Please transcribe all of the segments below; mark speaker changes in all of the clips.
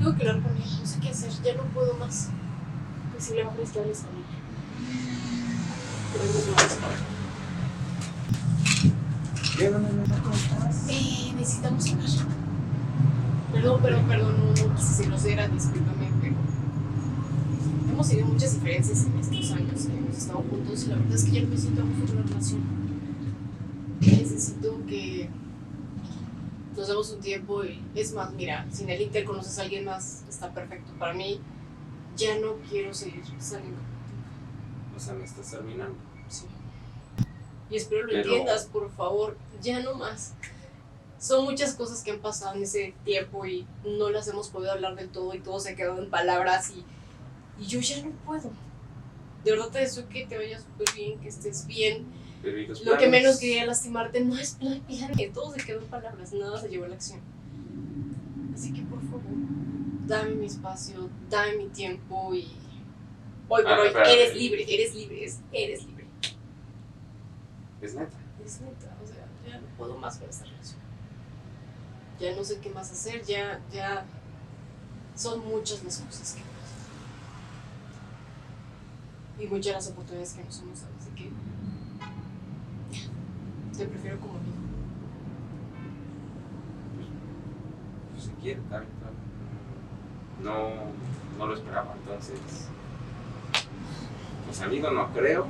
Speaker 1: Tengo que hablar con él, no sé qué hacer, ya no puedo más. Posiblemente estarles a mí.
Speaker 2: ¿Cómo estás?
Speaker 1: Necesitamos hablar. Perdón, no quise ser grosera, discúlpame, pero hemos tenido muchas diferencias en estos años que hemos estado juntos y la verdad es que ya no me siento a gusto con la relación. Necesito que nos demos un tiempo y es más, mira, si en el Inter conoces a alguien más, está perfecto. Para mí, ya no quiero seguir saliendo.
Speaker 2: O sea, me estás terminando.
Speaker 1: Sí. Y espero lo entiendas, por favor, ya no más. Son muchas cosas que han pasado en ese tiempo y no las hemos podido hablar del todo y todo se ha quedado en palabras y yo ya no puedo. De verdad te deseo que te vayas súper bien, que estés bien. Lo que menos quería lastimarte no es plan, todo se quedó en palabras, nada se llevó a la acción. Así que por favor, dame mi espacio, dame mi tiempo y hoy por hoy eres libre.
Speaker 2: ¿Es neta?
Speaker 1: Es neta, o sea, ya no puedo más con esta relación. Ya no sé qué más hacer, ya son muchas las cosas que pasan. Y muchas las oportunidades que nos hemos dado, así que te prefiero como amigo.
Speaker 2: Pues si quiere, tal. No lo esperaba, entonces. Pues amigo, no creo.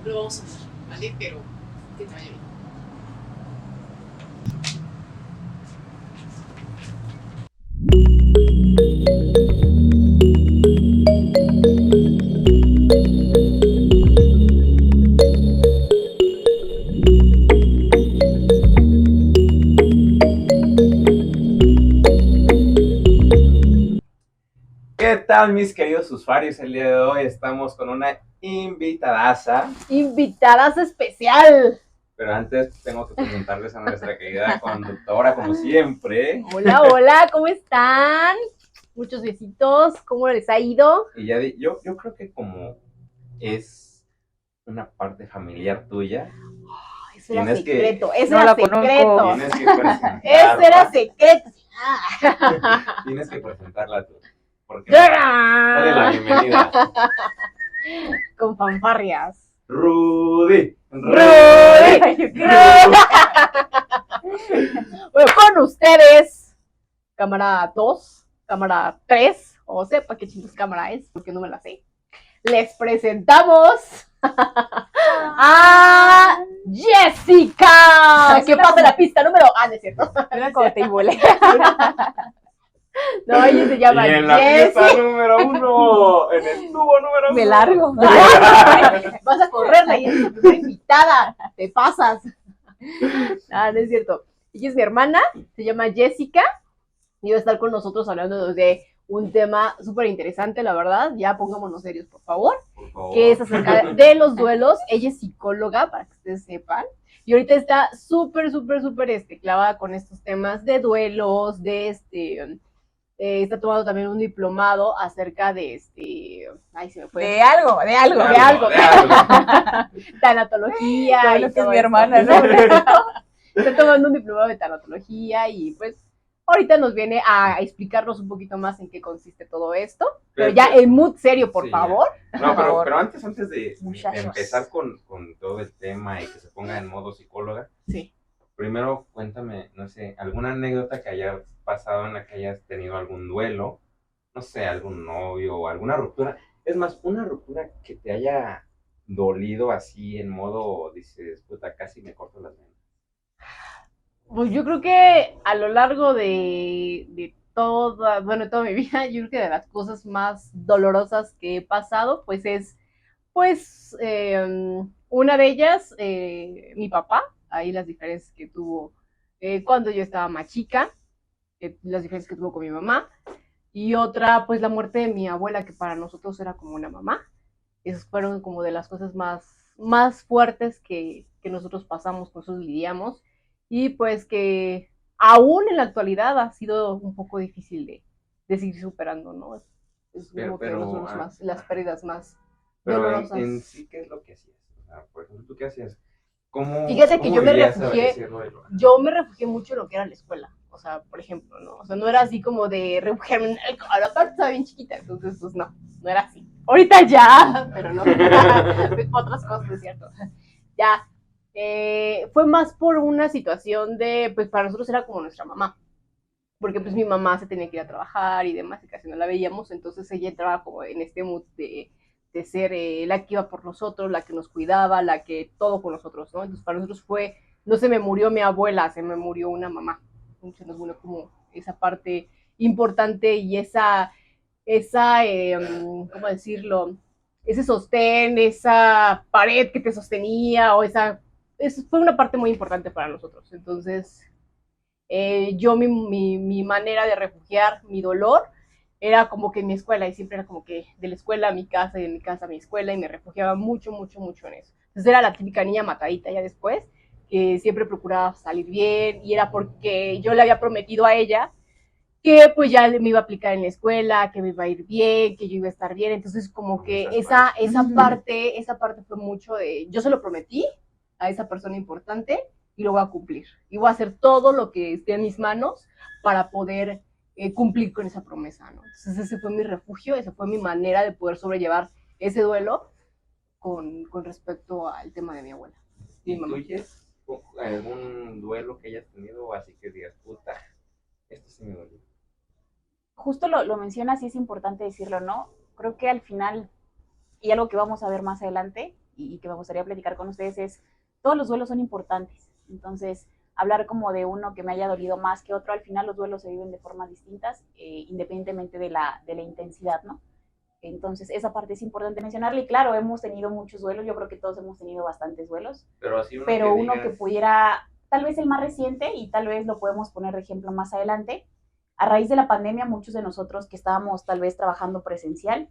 Speaker 1: Lo vamos a hacer, ¿vale? Pero que te vaya bien.
Speaker 2: ¿Qué tal, mis queridos usuarios? El día de hoy estamos con una invitadaza.
Speaker 3: Invitadaza especial.
Speaker 2: Pero antes tengo que presentarles a nuestra querida conductora, como siempre.
Speaker 3: Hola, ¿cómo están? Muchos besitos, ¿cómo les ha ido?
Speaker 2: Y ya yo creo que como es una parte familiar tuya,
Speaker 3: Eso era
Speaker 2: tienes
Speaker 3: secreto,
Speaker 2: que...
Speaker 3: eso
Speaker 4: No
Speaker 3: era
Speaker 4: la
Speaker 3: secreto.
Speaker 4: conozco.
Speaker 2: Tienes que presentarla.
Speaker 3: Eso era secreto.
Speaker 2: Tienes que presentarla tú. Porque dale la bienvenida.
Speaker 3: Con fanfarrias.
Speaker 2: Rudy.
Speaker 3: Bueno, con ustedes, cámara 2, cámara 3, o sepa qué chingos cámara es, porque no me la sé. Les presentamos a Jessica. Que pase la pista número. No es cierto.
Speaker 4: Mira cómo te igualé.
Speaker 3: No, ella se llama
Speaker 2: Y en la
Speaker 3: Jessie.
Speaker 2: pista número 1, en el tubo número 1.
Speaker 4: Me largo.
Speaker 3: Vas a correrla y es tu primera invitada. Te pasas. No es cierto. Ella es mi hermana, se llama Jessica y va a estar con nosotros hablando de un tema súper interesante, la verdad. Ya pongámonos serios, por favor. Que es acerca de los duelos. Ella es psicóloga, para que ustedes sepan. Y ahorita está súper clavada con estos temas de duelos, está tomando también un diplomado acerca de ay, se me fue.
Speaker 4: De algo.
Speaker 3: Tanatología.
Speaker 4: Todo
Speaker 3: y
Speaker 4: lo que es
Speaker 3: todo
Speaker 4: mi
Speaker 3: esto.
Speaker 4: hermana, ¿no?
Speaker 3: Está tomando un diplomado de tanatología y pues ahorita nos viene a explicarnos un poquito más en qué consiste todo esto. Pero ya el mood serio, por favor.
Speaker 2: No,
Speaker 4: favor.
Speaker 2: pero antes de
Speaker 4: Muchachos.
Speaker 2: empezar con todo el tema y que se ponga en modo psicóloga,
Speaker 3: Sí.
Speaker 2: primero cuéntame, no sé, alguna anécdota que haya pasado en la que hayas tenido algún duelo, no sé, algún novio o alguna ruptura. Es más, una ruptura que te haya dolido así en modo, dices, puta, casi me corto las venas.
Speaker 3: Pues yo creo que a lo largo de toda mi vida, yo creo que de las cosas más dolorosas que he pasado, pues es, una de ellas, mi papá, ahí las diferencias que tuvo cuando yo estaba más chica, las diferencias que tuvo con mi mamá, y otra, pues la muerte de mi abuela, que para nosotros era como una mamá. Esas fueron como de las cosas más fuertes que nosotros pasamos, que nosotros lidiamos, y pues que aún en la actualidad ha sido un poco difícil de seguir superando, ¿no? Es como que nosotros las pérdidas más dolorosas.
Speaker 2: En sí, ¿qué es lo que hacías? O sea, por ejemplo, ¿tú qué hacías? ¿Cómo,
Speaker 3: Fíjate que yo me
Speaker 2: vivías
Speaker 3: refugié,
Speaker 2: ese duelo?
Speaker 3: yo me refugié mucho en lo que era la escuela. O sea, por ejemplo, ¿no? O sea, no era así como de refugiarme en el colo, aparte estaba bien chiquita, entonces, pues no era así. Ahorita ya, pero no, otras cosas, es cierto. Ya, fue más por una situación de, pues para nosotros era como nuestra mamá, porque pues mi mamá se tenía que ir a trabajar y demás, y casi no la veíamos, entonces ella entraba como en este mood de ser la que iba por nosotros, la que nos cuidaba, la que todo con nosotros, ¿no? Entonces para nosotros fue, no se me murió mi abuela, se me murió una mamá. Entonces nos murió como esa parte importante y esa ¿cómo decirlo? Ese sostén, esa pared que te sostenía, o eso fue una parte muy importante para nosotros. Entonces, yo mi manera de refugiar mi dolor era como que en mi escuela, y siempre era como que de la escuela a mi casa y de mi casa a mi escuela, y me refugiaba mucho, mucho, mucho en eso. Entonces era la típica niña matadita ya después, que siempre procuraba salir bien, y era porque yo le había prometido a ella que pues ya me iba a aplicar en la escuela, que me iba a ir bien, que yo iba a estar bien, entonces como que esa parte fue mucho de, yo se lo prometí a esa persona importante y lo voy a cumplir, y voy a hacer todo lo que esté en mis manos para poder cumplir con esa promesa, ¿no? Entonces ese fue mi refugio, esa fue mi manera de poder sobrellevar ese duelo con respecto al tema de mi abuela.
Speaker 2: ¿Y tuyes algún duelo que hayas tenido así que digas, puta, esto sí me dolió?
Speaker 4: Justo lo mencionas y es importante decirlo, ¿no? Creo que al final, y algo que vamos a ver más adelante y que me gustaría platicar con ustedes es, todos los duelos son importantes. Entonces, hablar como de uno que me haya dolido más que otro, al final los duelos se viven de formas distintas, independientemente de la intensidad, ¿no? Entonces, esa parte es importante mencionarla. Y claro, hemos tenido muchos duelos, yo creo que todos hemos tenido bastantes duelos,
Speaker 2: pero así
Speaker 4: uno que pudiera, tal vez el más reciente, y tal vez lo podemos poner de ejemplo más adelante. A raíz de la pandemia, muchos de nosotros que estábamos tal vez trabajando presencial,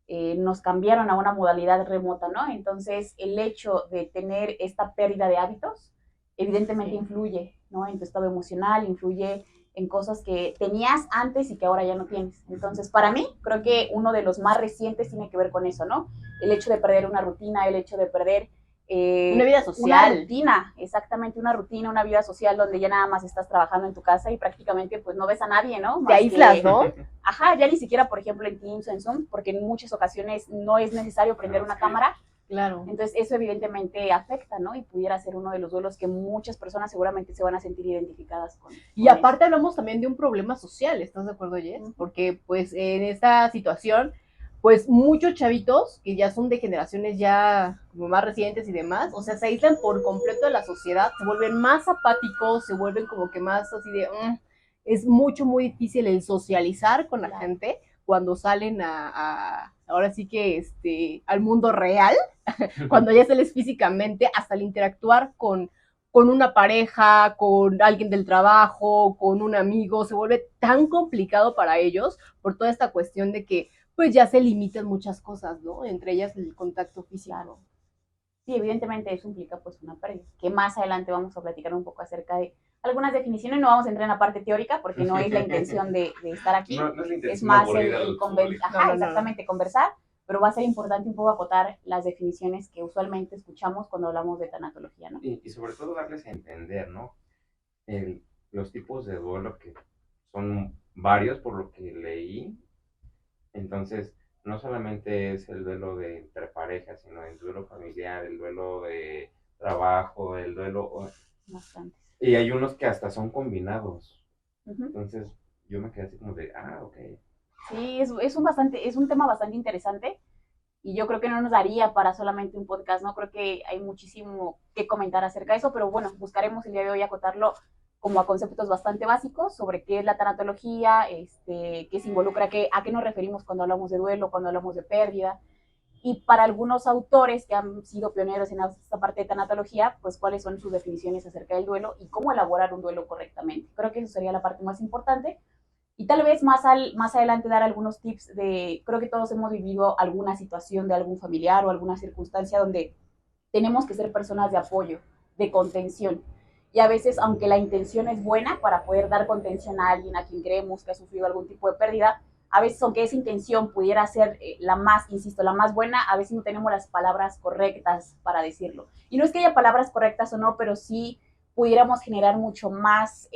Speaker 4: nos cambiaron a una modalidad remota, ¿no? Entonces, el hecho de tener esta pérdida de hábitos, evidentemente influye, ¿no? En tu estado emocional, influye en cosas que tenías antes y que ahora ya no tienes. Entonces, para mí, creo que uno de los más recientes tiene que ver con eso, ¿no? El hecho de perder una rutina, el hecho de perder
Speaker 3: una vida social.
Speaker 4: Una rutina, exactamente, una rutina, una vida social donde ya nada más estás trabajando en tu casa y prácticamente pues no ves a nadie, ¿no?
Speaker 3: Te aíslas, ¿no?
Speaker 4: Ajá, ya ni siquiera, por ejemplo, en Teams o en Zoom, porque en muchas ocasiones no es necesario prender una cámara.
Speaker 3: Claro.
Speaker 4: Entonces eso evidentemente afecta, ¿no? Y pudiera ser uno de los duelos que muchas personas seguramente se van a sentir identificadas con.
Speaker 3: Y aparte hablamos también de un problema social, ¿estás de acuerdo, Jess? Porque pues en esta situación, pues muchos chavitos que ya son de generaciones ya como más recientes y demás, o sea, se aíslan por completo de la sociedad, se vuelven más apáticos, se vuelven como que más así de, es muy difícil el socializar con la gente cuando salen ahora sí que al mundo real, cuando ya sales físicamente, hasta el interactuar con una pareja, con alguien del trabajo, con un amigo, se vuelve tan complicado para ellos por toda esta cuestión de que pues ya se limitan muchas cosas, ¿no? Entre ellas el contacto físico.
Speaker 4: Claro. Sí, evidentemente eso implica pues una pérdida, que más adelante vamos a platicar un poco acerca de algunas definiciones. No vamos a entrar en la parte teórica porque no es la intención de estar aquí,
Speaker 2: no es,
Speaker 4: es más el exactamente, conversar, pero va a ser importante un poco acotar las definiciones que usualmente escuchamos cuando hablamos de tanatología, ¿no?
Speaker 2: Y sobre todo darles a entender, ¿no? Los tipos de duelo que son varios por lo que leí. Entonces, no solamente es el duelo de entre parejas, sino el duelo familiar, el duelo de trabajo, el duelo...
Speaker 4: Bastantes.
Speaker 2: Y hay unos que hasta son combinados. Entonces, yo me quedé así como de, ok.
Speaker 4: Sí, es un tema bastante interesante y yo creo que no nos daría para solamente un podcast, ¿no? Creo que hay muchísimo que comentar acerca de eso, pero bueno, buscaremos el día de hoy acotarlo como a conceptos bastante básicos sobre qué es la tanatología, qué se involucra, a qué nos referimos cuando hablamos de duelo, cuando hablamos de pérdida. Y para algunos autores que han sido pioneros en esta parte de tanatología, pues cuáles son sus definiciones acerca del duelo y cómo elaborar un duelo correctamente. Creo que eso sería la parte más importante. Y tal vez más adelante dar algunos tips creo que todos hemos vivido alguna situación de algún familiar o alguna circunstancia donde tenemos que ser personas de apoyo, de contención. Y a veces, aunque la intención es buena para poder dar contención a alguien a quien creemos que ha sufrido algún tipo de pérdida, a veces, aunque esa intención pudiera ser la más buena, a veces no tenemos las palabras correctas para decirlo. Y no es que haya palabras correctas o no, pero sí pudiéramos generar mucho más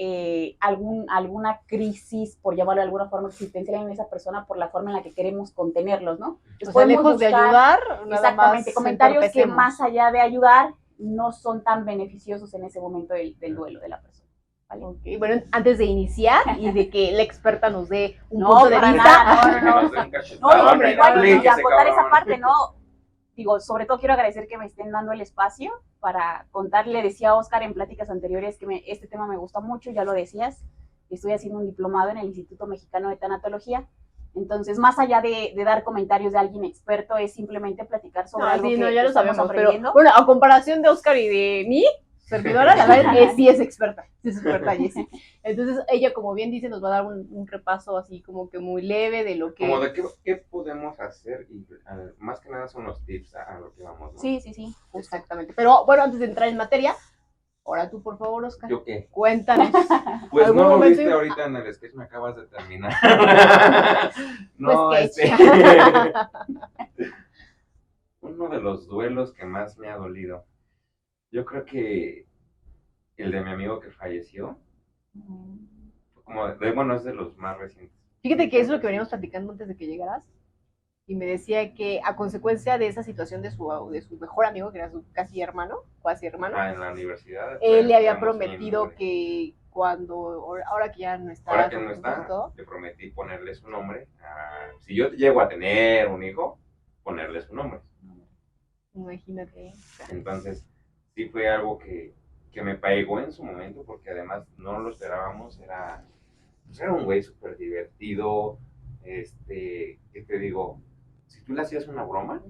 Speaker 4: alguna crisis, por llamarlo de alguna forma, existencial en esa persona por la forma en la que queremos contenerlos, ¿no? Entonces,
Speaker 3: O sea, lejos de ayudar, nada
Speaker 4: exactamente,
Speaker 3: más
Speaker 4: comentarios que
Speaker 3: entorpecemos.
Speaker 4: más allá de ayudar no son tan beneficiosos en ese momento del duelo de la persona. ¿Vale?
Speaker 3: Ok, bueno, antes de iniciar y de que la experta nos dé un
Speaker 4: No,
Speaker 3: punto de
Speaker 4: para
Speaker 3: vista,
Speaker 4: nada, no.
Speaker 2: Que nos den
Speaker 4: No,
Speaker 2: cachetadón,
Speaker 4: y
Speaker 2: ahí,
Speaker 4: igual, y
Speaker 2: aplíquese,
Speaker 4: acotar esa
Speaker 2: cabrón.
Speaker 4: parte, ¿no? Digo, sobre todo quiero agradecer que me estén dando el espacio para contar. Le decía a Oscar en pláticas anteriores que este tema me gusta mucho, ya lo decías. Estoy haciendo un diplomado en el Instituto Mexicano de Tanatología. Entonces, más allá de dar comentarios de alguien experto, es simplemente platicar sobre algo
Speaker 3: sí,
Speaker 4: que,
Speaker 3: no,
Speaker 4: que
Speaker 3: ya lo
Speaker 4: estamos
Speaker 3: sabemos,
Speaker 4: aprendiendo.
Speaker 3: pero bueno, a comparación de Oscar y de mí, servidora, la verdad, sí es experta, Jessie. Entonces, ella, como bien dice, nos va a dar un repaso así como que muy leve de lo que...
Speaker 2: Como de qué podemos hacer y más que nada son los tips a lo que vamos, ¿no?
Speaker 4: Sí, sí, sí.
Speaker 3: Exactamente. Pero bueno, antes de entrar en materia, ahora tú, por favor, Oscar,
Speaker 2: ¿Yo qué?
Speaker 3: cuéntanos.
Speaker 2: Pues
Speaker 3: ¿Algún
Speaker 2: no lo
Speaker 3: momento
Speaker 2: viste ahorita en el sketch, me acabas de terminar.
Speaker 3: Pues,
Speaker 2: No,
Speaker 3: sketch.
Speaker 2: uno de los duelos que más me ha dolido, yo creo que el de mi amigo que falleció, bueno, es de los más recientes.
Speaker 3: Fíjate que es lo que veníamos platicando antes de que llegaras. Y me decía que a consecuencia de esa situación de su mejor amigo, que era su casi hermano,
Speaker 2: En la universidad.
Speaker 3: él le había
Speaker 2: éramos
Speaker 3: prometido
Speaker 2: amigos.
Speaker 3: que ahora que ya no está,
Speaker 2: Ahora que no está, le prometí ponerle su nombre. Si yo llego a tener un hijo, ponerle su nombre.
Speaker 3: Imagínate.
Speaker 2: Entonces, sí fue algo que me pegó en su momento, porque además no lo esperábamos. Era un güey súper divertido. ¿Qué te digo? Si tú le hacías una broma,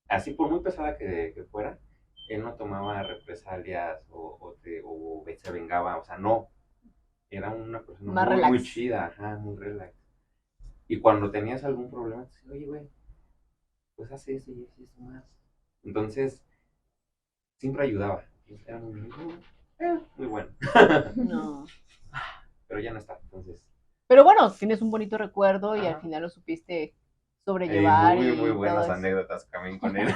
Speaker 2: así por muy pesada que fuera, él no tomaba represalias o se vengaba, o sea, no. Era una persona
Speaker 3: Más
Speaker 2: muy,
Speaker 3: relax.
Speaker 2: muy chida, ajá, muy relax. Y cuando tenías algún problema, te decía, oye, güey, pues hace eso y eso más. Entonces, siempre ayudaba. Era muy bueno.
Speaker 3: No.
Speaker 2: Pero ya no está, entonces.
Speaker 3: Pero bueno, tienes un bonito recuerdo y
Speaker 2: Ajá.
Speaker 3: al final lo supiste sobrellevar.
Speaker 2: Muy,
Speaker 3: y
Speaker 2: muy
Speaker 3: todo
Speaker 2: buenas
Speaker 3: eso.
Speaker 2: anécdotas también con él.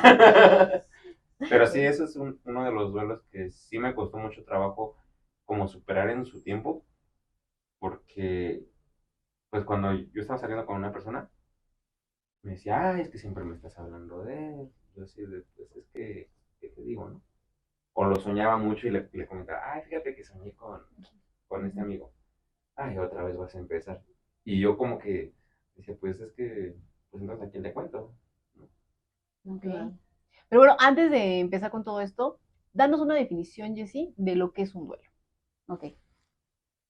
Speaker 2: Pero sí, eso es uno de los duelos que sí me costó mucho trabajo como superar en su tiempo, porque pues cuando yo estaba saliendo con una persona, me decía, es que siempre me estás hablando de él. Yo así, pues es que, ¿qué te digo, no? O lo soñaba mucho y le comentaba, fíjate que soñé con este amigo. Otra vez vas a empezar. Y yo como que decía, pues es que, pues entonces ¿a quién le cuento?
Speaker 4: Okay.
Speaker 3: Pero bueno, antes de empezar con todo esto, danos una definición, Jessie, de lo que es un duelo.
Speaker 4: Ok.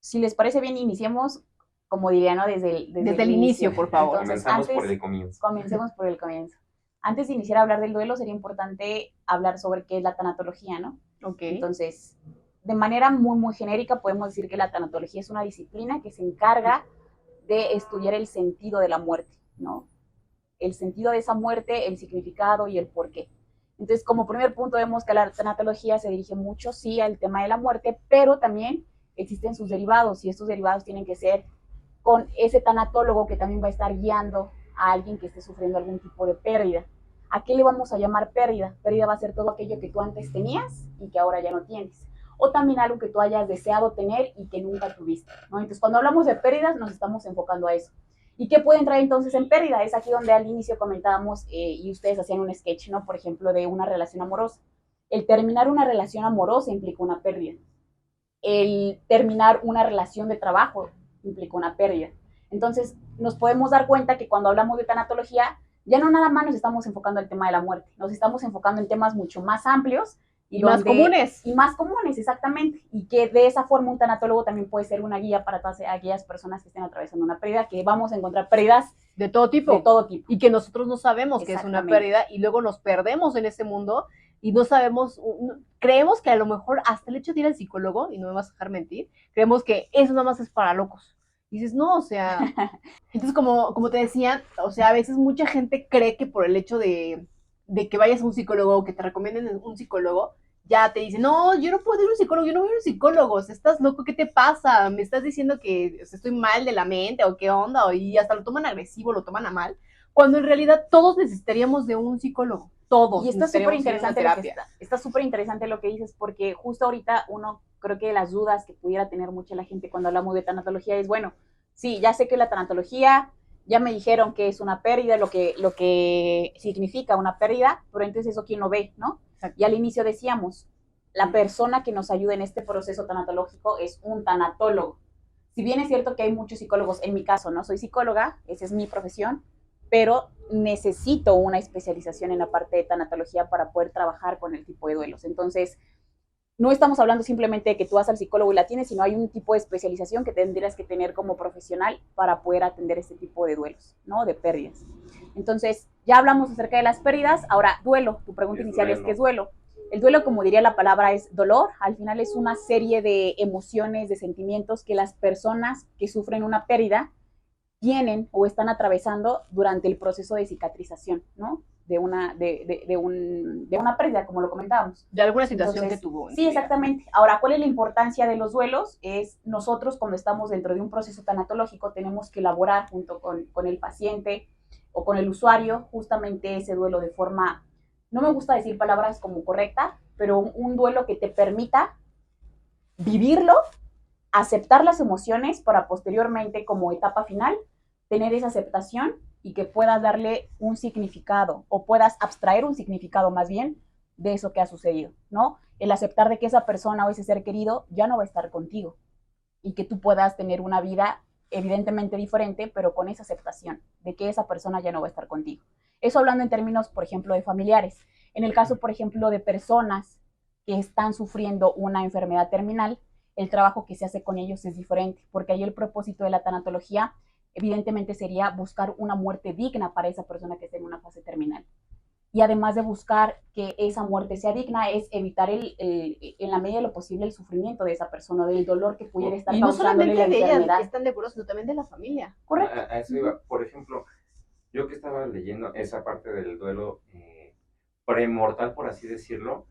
Speaker 4: Si les parece bien, iniciemos, como diría, ¿no? Desde el
Speaker 3: inicio, por favor.
Speaker 4: Entonces,
Speaker 2: Comenzamos por el comienzo.
Speaker 4: Comencemos por el comienzo. Antes de iniciar a hablar del duelo, sería importante hablar sobre qué es la tanatología, ¿no?
Speaker 3: Ok.
Speaker 4: Entonces, de manera muy, muy genérica, podemos decir que la tanatología es una disciplina que se encarga de estudiar el sentido de la muerte, ¿no? El sentido de esa muerte, el significado y el porqué. Entonces, como primer punto, vemos que la tanatología se dirige mucho, sí, al tema de la muerte, pero también existen sus derivados, y estos derivados tienen que ser con ese tanatólogo que también va a estar guiando a alguien que esté sufriendo algún tipo de pérdida. ¿A qué le vamos a llamar pérdida? Pérdida va a ser todo aquello que tú antes tenías y que ahora ya no tienes. O también algo que tú hayas deseado tener y que nunca tuviste, ¿no? Entonces, cuando hablamos de pérdidas, nos estamos enfocando a eso. ¿Y qué puede entrar entonces en pérdida? Es aquí donde al inicio comentábamos y ustedes hacían un sketch, ¿no? Por ejemplo, de una relación amorosa. El terminar una relación amorosa implica una pérdida. El terminar una relación de trabajo implica una pérdida. Entonces, nos podemos dar cuenta que cuando hablamos de tanatología, ya no nada más nos estamos enfocando al tema de la muerte, nos estamos enfocando en temas mucho más amplios.
Speaker 3: Y más comunes.
Speaker 4: Y más comunes, exactamente. Y que de esa forma un tanatólogo también puede ser una guía para todas aquellas personas que estén atravesando una pérdida, que vamos a encontrar pérdidas
Speaker 3: de todo tipo.
Speaker 4: De todo tipo.
Speaker 3: Y que nosotros no sabemos que es una pérdida y luego nos perdemos en ese mundo y no sabemos, creemos que a lo mejor hasta el hecho de ir al psicólogo, y no me vas a dejar mentir, creemos que eso nada más es para locos. Y dices, no, o sea, entonces como te decía, o sea, a veces mucha gente cree que por el hecho de que vayas a un psicólogo o que te recomienden un psicólogo, ya te dicen, no, yo no puedo ir a un psicólogo, yo no voy a ir a un psicólogo, o sea, estás loco, ¿qué te pasa? ¿Me estás diciendo que estoy mal de la mente o qué onda? Y hasta lo toman agresivo, lo toman a mal, cuando en realidad todos necesitaríamos de un psicólogo. todos
Speaker 4: Y está
Speaker 3: tenemos
Speaker 4: súper
Speaker 3: que ir a una
Speaker 4: interesante lo que
Speaker 3: terapia.
Speaker 4: está súper interesante lo que dices, porque justo ahorita uno creo que las dudas que pudiera tener mucha la gente cuando hablamos de tanatología es, bueno, sí, ya sé que la tanatología, ya me dijeron que es una pérdida, lo que significa una pérdida, pero entonces eso quién lo ve, ¿no?
Speaker 3: Exacto.
Speaker 4: Y al inicio decíamos, la persona que nos ayuda en este proceso tanatológico es un tanatólogo. Si bien es cierto que hay muchos psicólogos, en mi caso no soy psicóloga, esa es mi profesión, pero necesito una especialización en la parte de tanatología para poder trabajar con el tipo de duelos. Entonces, no estamos hablando simplemente de que tú vas al psicólogo y la tienes, sino hay un tipo de especialización que tendrías que tener como profesional para poder atender este tipo de duelos, ¿no? De pérdidas. Entonces, ya hablamos acerca de las pérdidas. Ahora, duelo. Tu pregunta inicial es ¿qué es duelo? El duelo, como diría la palabra, es dolor. Al final es una serie de emociones, de sentimientos que las personas que sufren una pérdida tienen o están atravesando durante el proceso de cicatrización, ¿no? De una pérdida, como lo comentábamos.
Speaker 3: De alguna situación
Speaker 4: Entonces,
Speaker 3: que tuvo.
Speaker 4: Sí, exactamente. Ahora, ¿cuál es la importancia de los duelos? Es nosotros cuando estamos dentro de un proceso tanatológico tenemos que elaborar junto con el paciente o con el usuario justamente ese duelo de forma, no me gusta decir palabras como correcta, pero un duelo que te permita vivirlo, aceptar las emociones para posteriormente como etapa final tener esa aceptación y que puedas darle un significado o puedas abstraer un significado más bien de eso que ha sucedido, ¿no? El aceptar de que esa persona o ese ser querido ya no va a estar contigo y que tú puedas tener una vida evidentemente diferente, pero con esa aceptación de que esa persona ya no va a estar contigo. Eso hablando en términos, por ejemplo, de familiares. En el caso, por ejemplo, de personas que están sufriendo una enfermedad terminal, el trabajo que se hace con ellos es diferente, porque ahí el propósito de la tanatología evidentemente sería buscar una muerte digna para esa persona que esté en una fase terminal. Y además de buscar que esa muerte sea digna, es evitar en la medida de lo posible el sufrimiento de esa persona, del dolor que pudiera estar
Speaker 3: Y no
Speaker 4: causándole la
Speaker 3: solamente de
Speaker 4: enfermedad.
Speaker 3: ellas están de acuerdo, sino también de la familia.
Speaker 4: Correcto.
Speaker 2: A eso iba. Por ejemplo, yo que estaba leyendo esa parte del duelo premortal, por así decirlo,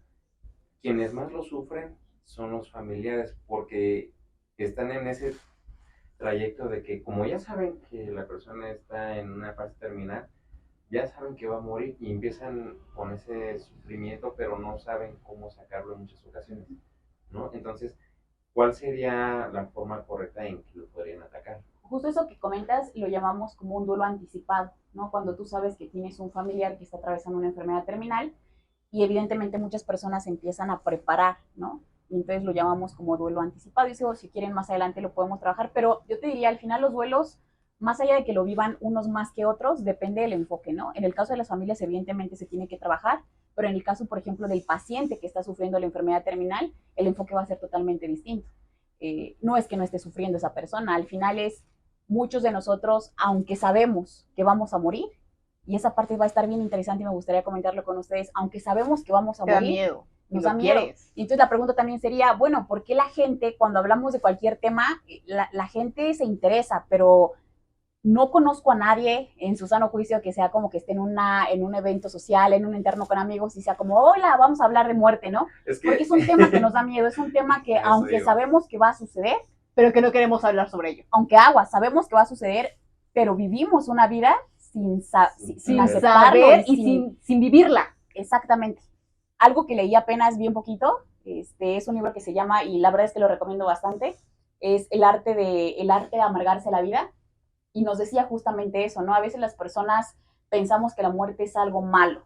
Speaker 2: quienes más lo sufren son los familiares, porque están en ese trayecto de que como ya saben que la persona está en una fase terminal, ya saben que va a morir y empiezan con ese sufrimiento, pero no saben cómo sacarlo en muchas ocasiones, ¿no? Entonces, ¿cuál sería la forma correcta en que lo podrían atacar?
Speaker 4: Justo eso que comentas lo llamamos como un duelo anticipado, ¿no? Cuando tú sabes que tienes un familiar que está atravesando una enfermedad terminal y evidentemente muchas personas empiezan a preparar, ¿no? Y entonces lo llamamos como duelo anticipado. Y eso, si quieren, más adelante lo podemos trabajar, pero yo te diría, al final los duelos, más allá de que lo vivan unos más que otros, depende del enfoque, ¿no? En el caso de las familias, evidentemente se tiene que trabajar, pero en el caso, por ejemplo, del paciente que está sufriendo la enfermedad terminal, el enfoque va a ser totalmente distinto. No es que no esté sufriendo esa persona, al final es muchos de nosotros, aunque sabemos que vamos a morir, y esa parte va a estar bien interesante y me gustaría comentarlo con ustedes, aunque sabemos que vamos a
Speaker 3: Te da
Speaker 4: morir,
Speaker 3: miedo.
Speaker 4: nos da miedo. Y entonces la pregunta también sería, bueno, ¿por qué la gente, cuando hablamos de cualquier tema, la gente se interesa, pero no conozco a nadie en su sano juicio que sea como que esté en un evento social, en un entorno con amigos y sea como, hola, vamos a hablar de muerte, ¿no? Porque es un tema que nos da miedo, es un tema que aunque sabemos que va a suceder,
Speaker 3: pero que no queremos hablar sobre ello.
Speaker 4: Aunque sabemos que va a suceder, pero vivimos una vida sin aceptarlo
Speaker 3: saber y sin vivirla.
Speaker 4: Exactamente. Algo que leí apenas bien poquito, es un libro que se llama, y la verdad es que lo recomiendo bastante, es el arte de amargarse la vida, y nos decía justamente eso, ¿no? A veces las personas pensamos que la muerte es algo malo,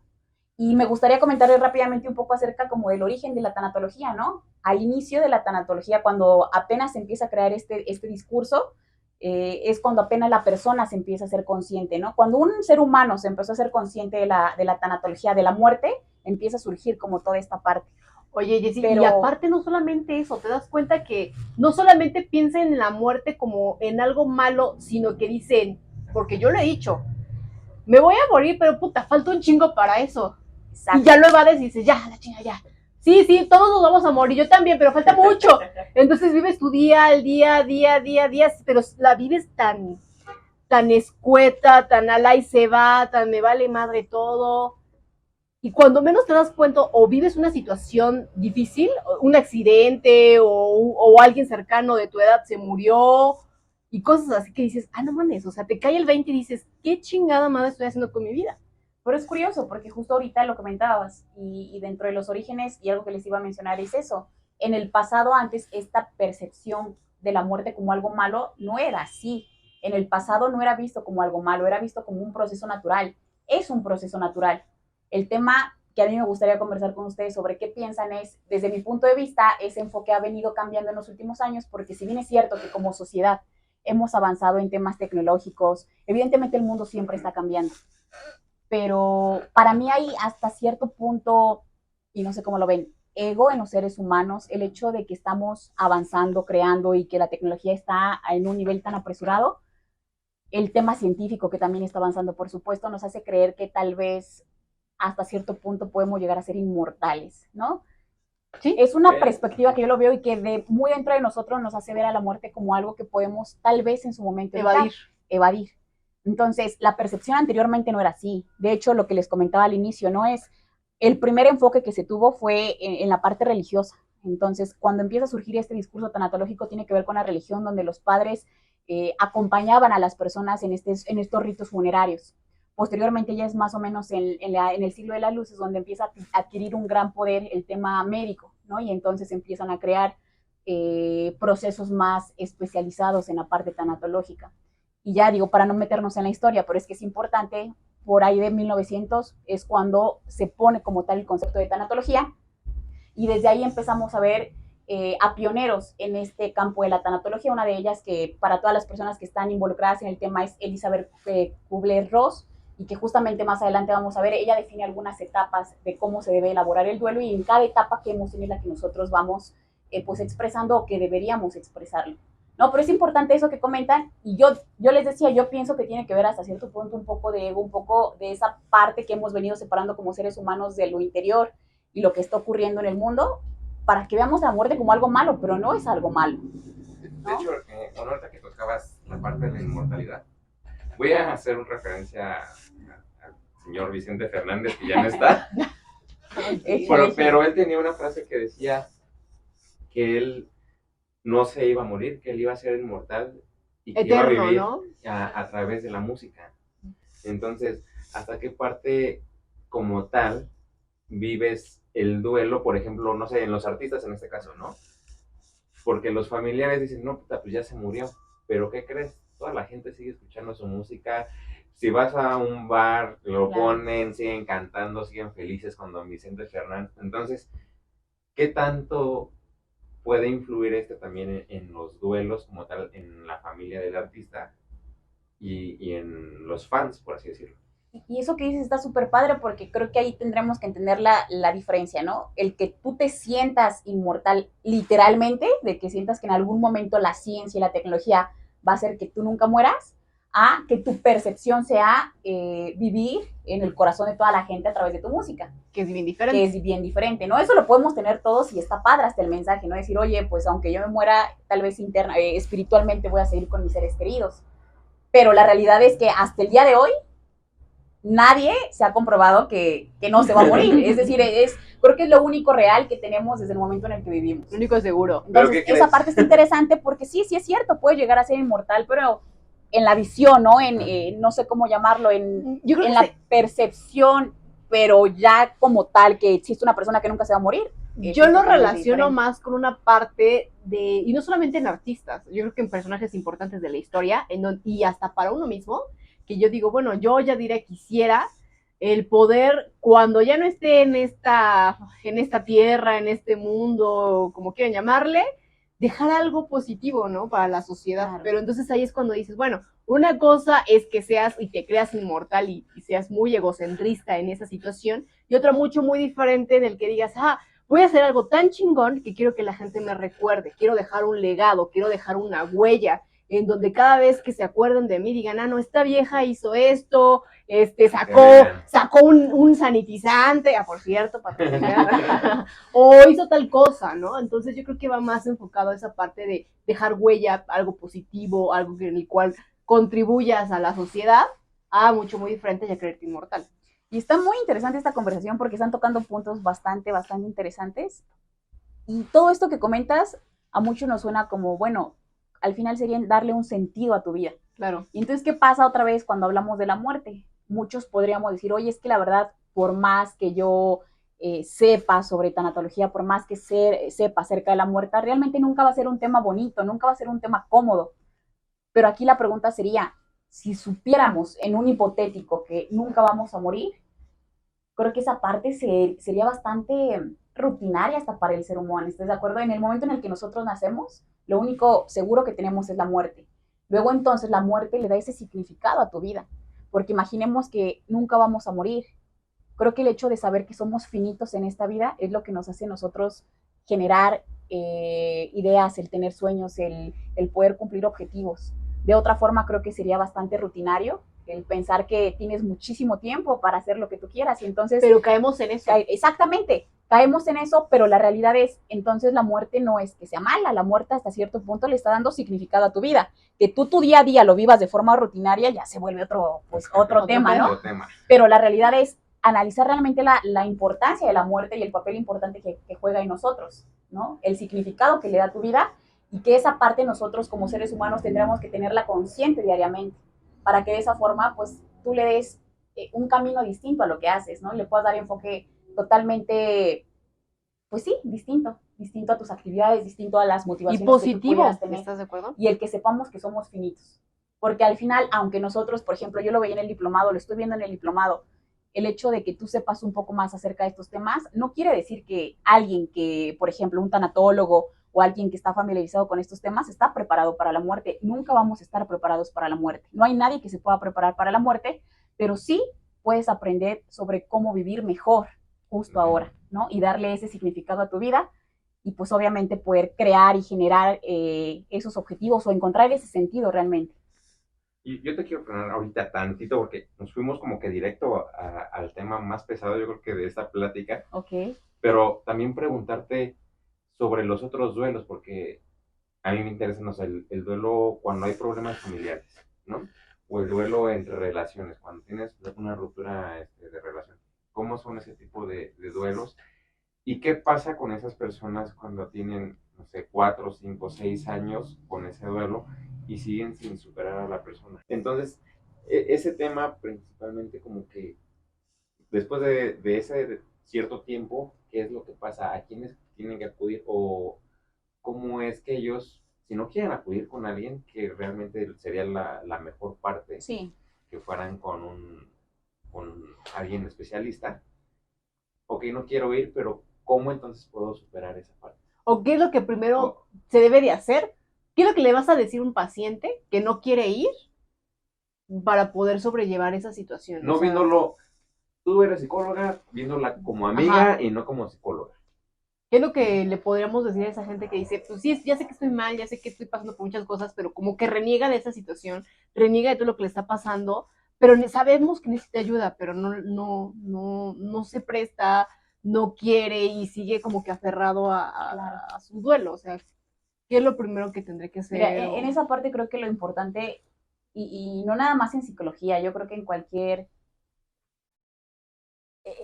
Speaker 4: y me gustaría comentarles rápidamente un poco acerca como del origen de la tanatología, ¿no? Al inicio de la tanatología, cuando apenas se empieza a crear este discurso, es cuando apenas la persona se empieza a ser consciente, ¿no? Cuando un ser humano se empezó a ser consciente de la tanatología, de la muerte, empieza a surgir como toda esta parte.
Speaker 3: Oye, Jessy, y aparte no solamente eso, te das cuenta que no solamente piensan en la muerte como en algo malo, sino que dicen, porque yo lo he dicho, me voy a morir, pero puta, falta un chingo para eso. Exacto. Y ya lo evades y dices, ya, la chinga, ya. Sí, todos nos vamos a morir, yo también, pero falta mucho. Entonces vives tu día al día, pero la vives tan escueta, tan ala y se va, tan me vale madre todo. Y cuando menos te das cuenta o vives una situación difícil, un accidente o alguien cercano de tu edad se murió y cosas así que dices, no mames, o sea, te cae el 20 y dices, ¿qué chingada madre estoy haciendo con mi vida?
Speaker 4: Pero es curioso porque justo ahorita lo comentabas y dentro de los orígenes y algo que les iba a mencionar es eso. En el pasado antes esta percepción de la muerte como algo malo no era así. En el pasado no era visto como algo malo, era visto como un proceso natural. Es un proceso natural. El tema que a mí me gustaría conversar con ustedes sobre qué piensan es, desde mi punto de vista, ese enfoque ha venido cambiando en los últimos años porque si bien es cierto que como sociedad hemos avanzado en temas tecnológicos, evidentemente el mundo siempre está cambiando. Pero para mí hay hasta cierto punto, y no sé cómo lo ven, ego en los seres humanos, el hecho de que estamos avanzando, creando y que la tecnología está en un nivel tan apresurado, el tema científico que también está avanzando, por supuesto, nos hace creer que tal vez hasta cierto punto podemos llegar a ser inmortales, ¿no? Sí, es una perspectiva que yo lo veo y que muy dentro de nosotros nos hace ver a la muerte como algo que podemos tal vez en su momento evadir. Entonces, la percepción anteriormente no era así. De hecho, lo que les comentaba al inicio, ¿no? Es el primer enfoque que se tuvo fue en la parte religiosa. Entonces, cuando empieza a surgir este discurso tanatológico, tiene que ver con la religión, donde los padres acompañaban a las personas en estos ritos funerarios. Posteriormente, ya es más o menos en el siglo de las luces, donde empieza a adquirir un gran poder el tema médico, ¿no? Y entonces empiezan a crear procesos más especializados en la parte tanatológica. Y ya digo, para no meternos en la historia, pero es que es importante, por ahí de 1900 es cuando se pone como tal el concepto de tanatología, y desde ahí empezamos a ver a pioneros en este campo de la tanatología. Una de ellas, que para todas las personas que están involucradas en el tema, es Elizabeth Kubler-Ross, y que justamente más adelante vamos a ver, ella define algunas etapas de cómo se debe elaborar el duelo, y en cada etapa que hemos tenido la que nosotros vamos pues expresando o que deberíamos expresarlo. No, pero es importante eso que comentan, y yo les decía, yo pienso que tiene que ver hasta cierto punto un poco de ego, un poco de esa parte que hemos venido separando como seres humanos de lo interior y lo que está ocurriendo en el mundo, para que veamos la muerte como algo malo, pero no es algo malo, ¿no?
Speaker 2: De hecho, ahorita que tocabas la parte de la inmortalidad, voy a hacer una referencia al señor Vicente Fernández, que ya no está, pero él tenía una frase que decía que él no se iba a morir, que él iba a ser inmortal y que
Speaker 3: eterno,
Speaker 2: iba a vivir,
Speaker 3: ¿no?
Speaker 2: a través de la música. Entonces, ¿hasta qué parte como tal vives el duelo? Por ejemplo, no sé, en los artistas en este caso, ¿no? Porque los familiares dicen, no, puta, pues ya se murió, pero ¿qué crees? Toda la gente sigue escuchando su música. Si vas a un bar, lo ponen, siguen cantando, siguen felices con don Vicente Fernández. Entonces, ¿qué tanto puede influir también en los duelos como tal, en la familia del artista y en los fans, por así decirlo?
Speaker 4: Y eso que dices está súper padre, porque creo que ahí tendremos que entender la diferencia, ¿no? El que tú te sientas inmortal literalmente, de que sientas que en algún momento la ciencia y la tecnología va a hacer que tú nunca mueras, a que tu percepción sea vivir en el corazón de toda la gente a través de tu música.
Speaker 3: Que es bien diferente.
Speaker 4: Que es bien diferente, ¿no? Eso lo podemos tener todos y está padre hasta el mensaje, ¿no? Decir, oye, pues aunque yo me muera, tal vez espiritualmente voy a seguir con mis seres queridos. Pero la realidad es que hasta el día de hoy, nadie se ha comprobado que no se va a morir. Es decir, creo que es lo único real que tenemos desde el momento en el que vivimos.
Speaker 3: Lo único seguro.
Speaker 4: Entonces, esa parte está interesante porque sí es cierto, puede llegar a ser inmortal, pero en la visión, ¿no? No sé cómo llamarlo, en la percepción, pero ya como tal, que existe una persona que nunca se va a morir.
Speaker 3: Yo lo relaciono más con una parte y no solamente en artistas, yo creo que en personajes importantes de la historia, y hasta para uno mismo, que yo digo, bueno, yo ya diré, quisiera el poder, cuando ya no esté en esta tierra, en este mundo, como quieran llamarle, dejar algo positivo, ¿no? Para la sociedad. Claro. Pero entonces ahí es cuando dices, bueno, una cosa es que seas y te creas inmortal y seas muy egocentrista en esa situación, y otra muy diferente en el que digas, voy a hacer algo tan chingón que quiero que la gente me recuerde, quiero dejar un legado, quiero dejar una huella, en donde cada vez que se acuerden de mí digan, no, esta vieja hizo esto, sacó un sanitizante, por cierto, o hizo tal cosa, ¿no? Entonces yo creo que va más enfocado a esa parte de dejar huella, algo positivo, algo en el cual contribuyas a la sociedad, muy diferente a creerte inmortal.
Speaker 4: Y está muy interesante esta conversación porque están tocando puntos bastante interesantes. Y todo esto que comentas a muchos nos suena como, bueno, al final sería darle un sentido a tu vida.
Speaker 3: Claro.
Speaker 4: Y entonces, ¿qué pasa otra vez cuando hablamos de la muerte? muchos podríamos decir, oye, es que la verdad, por más que yo sepa sobre tanatología, por más que sepa acerca de la muerte, realmente nunca va a ser un tema bonito, nunca va a ser un tema cómodo. Pero aquí la pregunta sería, si supiéramos en un hipotético que nunca vamos a morir, creo que esa parte sería bastante rutinaria hasta para el ser humano. ¿Estás de acuerdo? En el momento en el que nosotros nacemos, lo único seguro que tenemos es la muerte. Luego entonces la muerte le da ese significado a tu vida, porque imaginemos que nunca vamos a morir. Creo que el hecho de saber que somos finitos en esta vida es lo que nos hace nosotros generar ideas, el tener sueños, el poder cumplir objetivos. De otra forma, creo que sería bastante rutinario el pensar que tienes muchísimo tiempo para hacer lo que tú quieras y entonces...
Speaker 3: Pero caemos en eso.
Speaker 4: Exactamente, caemos en eso, pero la realidad es, entonces la muerte no es que sea mala, la muerte hasta cierto punto le está dando significado a tu vida. Que tú tu día a día lo vivas de forma rutinaria ya se vuelve otro tema, ¿no? Pero la realidad es analizar realmente la importancia de la muerte y el papel importante que juega en nosotros, ¿no? El significado que le da a tu vida y que esa parte nosotros como seres humanos tendremos que tenerla consciente diariamente para que de esa forma pues tú le des un camino distinto a lo que haces, ¿no? Le puedas dar enfoque totalmente, pues sí, distinto a tus actividades, distinto a las motivaciones
Speaker 3: y positivo,
Speaker 4: que tú pudieras tener.
Speaker 3: ¿Estás de acuerdo?
Speaker 4: Y el que sepamos que somos finitos. Porque al final, aunque nosotros, por ejemplo, yo lo veía en el diplomado, lo estoy viendo en el diplomado, el hecho de que tú sepas un poco más acerca de estos temas no quiere decir que alguien que, por ejemplo, un tanatólogo o alguien que está familiarizado con estos temas está preparado para la muerte. Nunca vamos a estar preparados para la muerte. No hay nadie que se pueda preparar para la muerte, pero sí puedes aprender sobre cómo vivir mejor justo ahora, ¿no? Y darle ese significado a tu vida y pues obviamente poder crear y generar esos objetivos o encontrar ese sentido realmente.
Speaker 2: Y yo te quiero frenar ahorita tantito porque nos fuimos como que directo al tema más pesado, yo creo que de esta plática.
Speaker 4: Ok.
Speaker 2: Pero también preguntarte sobre los otros duelos, porque a mí me interesa, no sé, el duelo cuando hay problemas familiares, ¿no? O el duelo entre relaciones, cuando tienes una ruptura de relación. ¿Cómo son ese tipo de duelos? ¿Y qué pasa con esas personas cuando tienen, no sé, 4, 5, 6 años con ese duelo y siguen sin superar a la persona? Entonces, ese tema principalmente como que después de ese cierto tiempo, ¿qué es lo que pasa? ¿A quiénes tienen que acudir? ¿O cómo es que ellos, si no quieren acudir con alguien, que realmente sería la mejor parte,
Speaker 4: sí,
Speaker 2: que fueran con alguien especialista? Ok, no quiero ir, pero ¿cómo entonces puedo superar esa parte?
Speaker 3: ¿O qué es lo que primero se debe de hacer? ¿Qué es lo que le vas a decir a un paciente que no quiere ir para poder sobrellevar esa situación?
Speaker 2: No, o sea, viéndolo, tú eres psicóloga, viéndola como amiga, ajá, y no como psicóloga.
Speaker 3: ¿Qué es lo que le podríamos decir a esa gente que dice, pues sí, ya sé que estoy mal, ya sé que estoy pasando por muchas cosas, pero como que reniega de esa situación, reniega de todo lo que le está pasando, pero sabemos que necesita ayuda, pero no se presta, no quiere y sigue como que aferrado a su duelo? O sea, ¿qué es lo primero que tendré que hacer?
Speaker 4: Mira, en esa parte creo que lo importante, y no nada más en psicología, yo creo que en cualquier...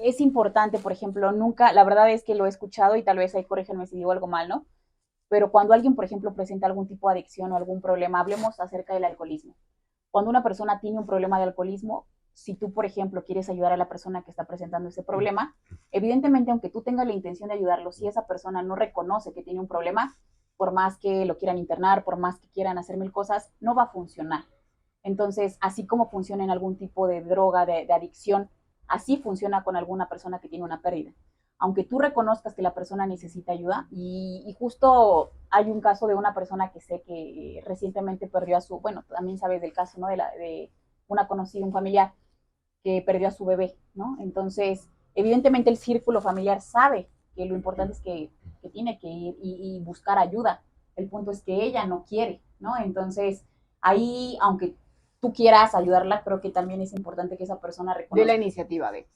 Speaker 4: Es importante, por ejemplo, nunca, la verdad es que lo he escuchado y tal vez ahí corríjanme si digo algo mal, ¿no? Pero cuando alguien, por ejemplo, presenta algún tipo de adicción o algún problema, hablemos acerca del alcoholismo. Cuando una persona tiene un problema de alcoholismo, si tú, por ejemplo, quieres ayudar a la persona que está presentando ese problema, evidentemente, aunque tú tengas la intención de ayudarlo, si esa persona no reconoce que tiene un problema, por más que lo quieran internar, por más que quieran hacer mil cosas, no va a funcionar. Entonces, así como funciona en algún tipo de droga, de adicción, así funciona con alguna persona que tiene una pérdida. Aunque tú reconozcas que la persona necesita ayuda, y justo hay un caso de una persona que sé que recientemente perdió a su, bueno, también sabes del caso, ¿no? De una conocida, un familiar, que perdió a su bebé, ¿no? Entonces, evidentemente el círculo familiar sabe que lo importante es que tiene que ir y buscar ayuda. El punto es que ella no quiere, ¿no? Entonces, ahí, aunque tú quieras ayudarla, creo que también es importante que esa persona reconozca.
Speaker 3: De la iniciativa de...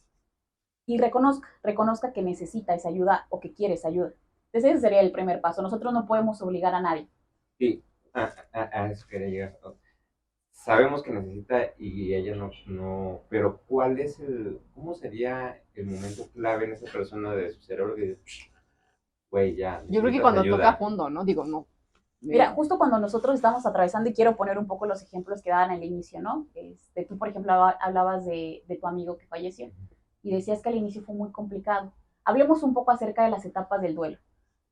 Speaker 4: Y reconozca que necesita esa ayuda o que quiere esa ayuda. Entonces ese sería el primer paso. Nosotros no podemos obligar a nadie.
Speaker 2: Sí, a eso quería llegar. Sabemos que necesita y ella no, pero ¿cómo sería el momento clave en esa persona de su cerebro que dice, güey, ya?
Speaker 3: Yo creo que cuando ayuda. Toca fondo, ¿no? Digo, no.
Speaker 4: Mira, justo cuando nosotros estamos atravesando, y quiero poner un poco los ejemplos que daban al inicio, ¿no? Tú, por ejemplo, hablabas de tu amigo que falleció y decías que al inicio fue muy complicado. Hablemos un poco acerca de las etapas del duelo.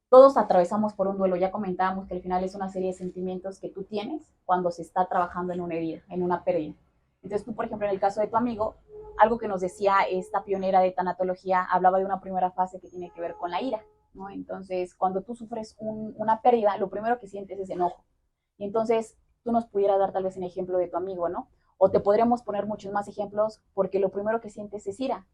Speaker 4: Todos atravesamos por un duelo, ya comentábamos que al final es una serie de sentimientos que tú tienes cuando se está trabajando en una herida, en una pérdida. Entonces tú, por ejemplo, en el caso de tu amigo, algo que nos decía esta pionera de tanatología, hablaba de una primera fase que tiene que ver con la ira, ¿no? Entonces, cuando tú sufres una pérdida, lo primero que sientes es enojo. Y entonces, tú nos pudieras dar tal vez un ejemplo de tu amigo, ¿no? O te podríamos poner muchos más ejemplos, porque lo primero que sientes es ira.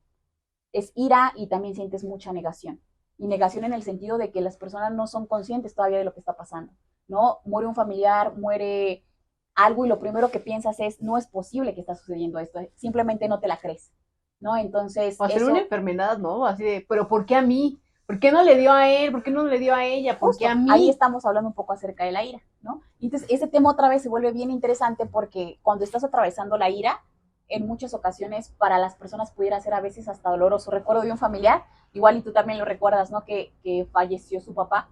Speaker 4: Es ira y también sientes mucha negación. Y negación en el sentido de que las personas no son conscientes todavía de lo que está pasando, ¿no? Muere un familiar, muere algo y lo primero que piensas es, no es posible que está sucediendo esto, simplemente no te la crees, ¿no? Entonces,
Speaker 3: O hacer
Speaker 4: eso,
Speaker 3: una enfermedad, ¿no? Así de, pero ¿por qué a mí? ¿Por qué no le dio a él? ¿Por qué no le dio a ella? ¿Por qué a mí?
Speaker 4: ahí estamos hablando un poco acerca de la ira, ¿no? Entonces, ese tema otra vez se vuelve bien interesante porque cuando estás atravesando la ira, en muchas ocasiones para las personas pudiera ser a veces hasta doloroso. Recuerdo de un familiar, igual y tú también lo recuerdas, ¿no? Que falleció su papá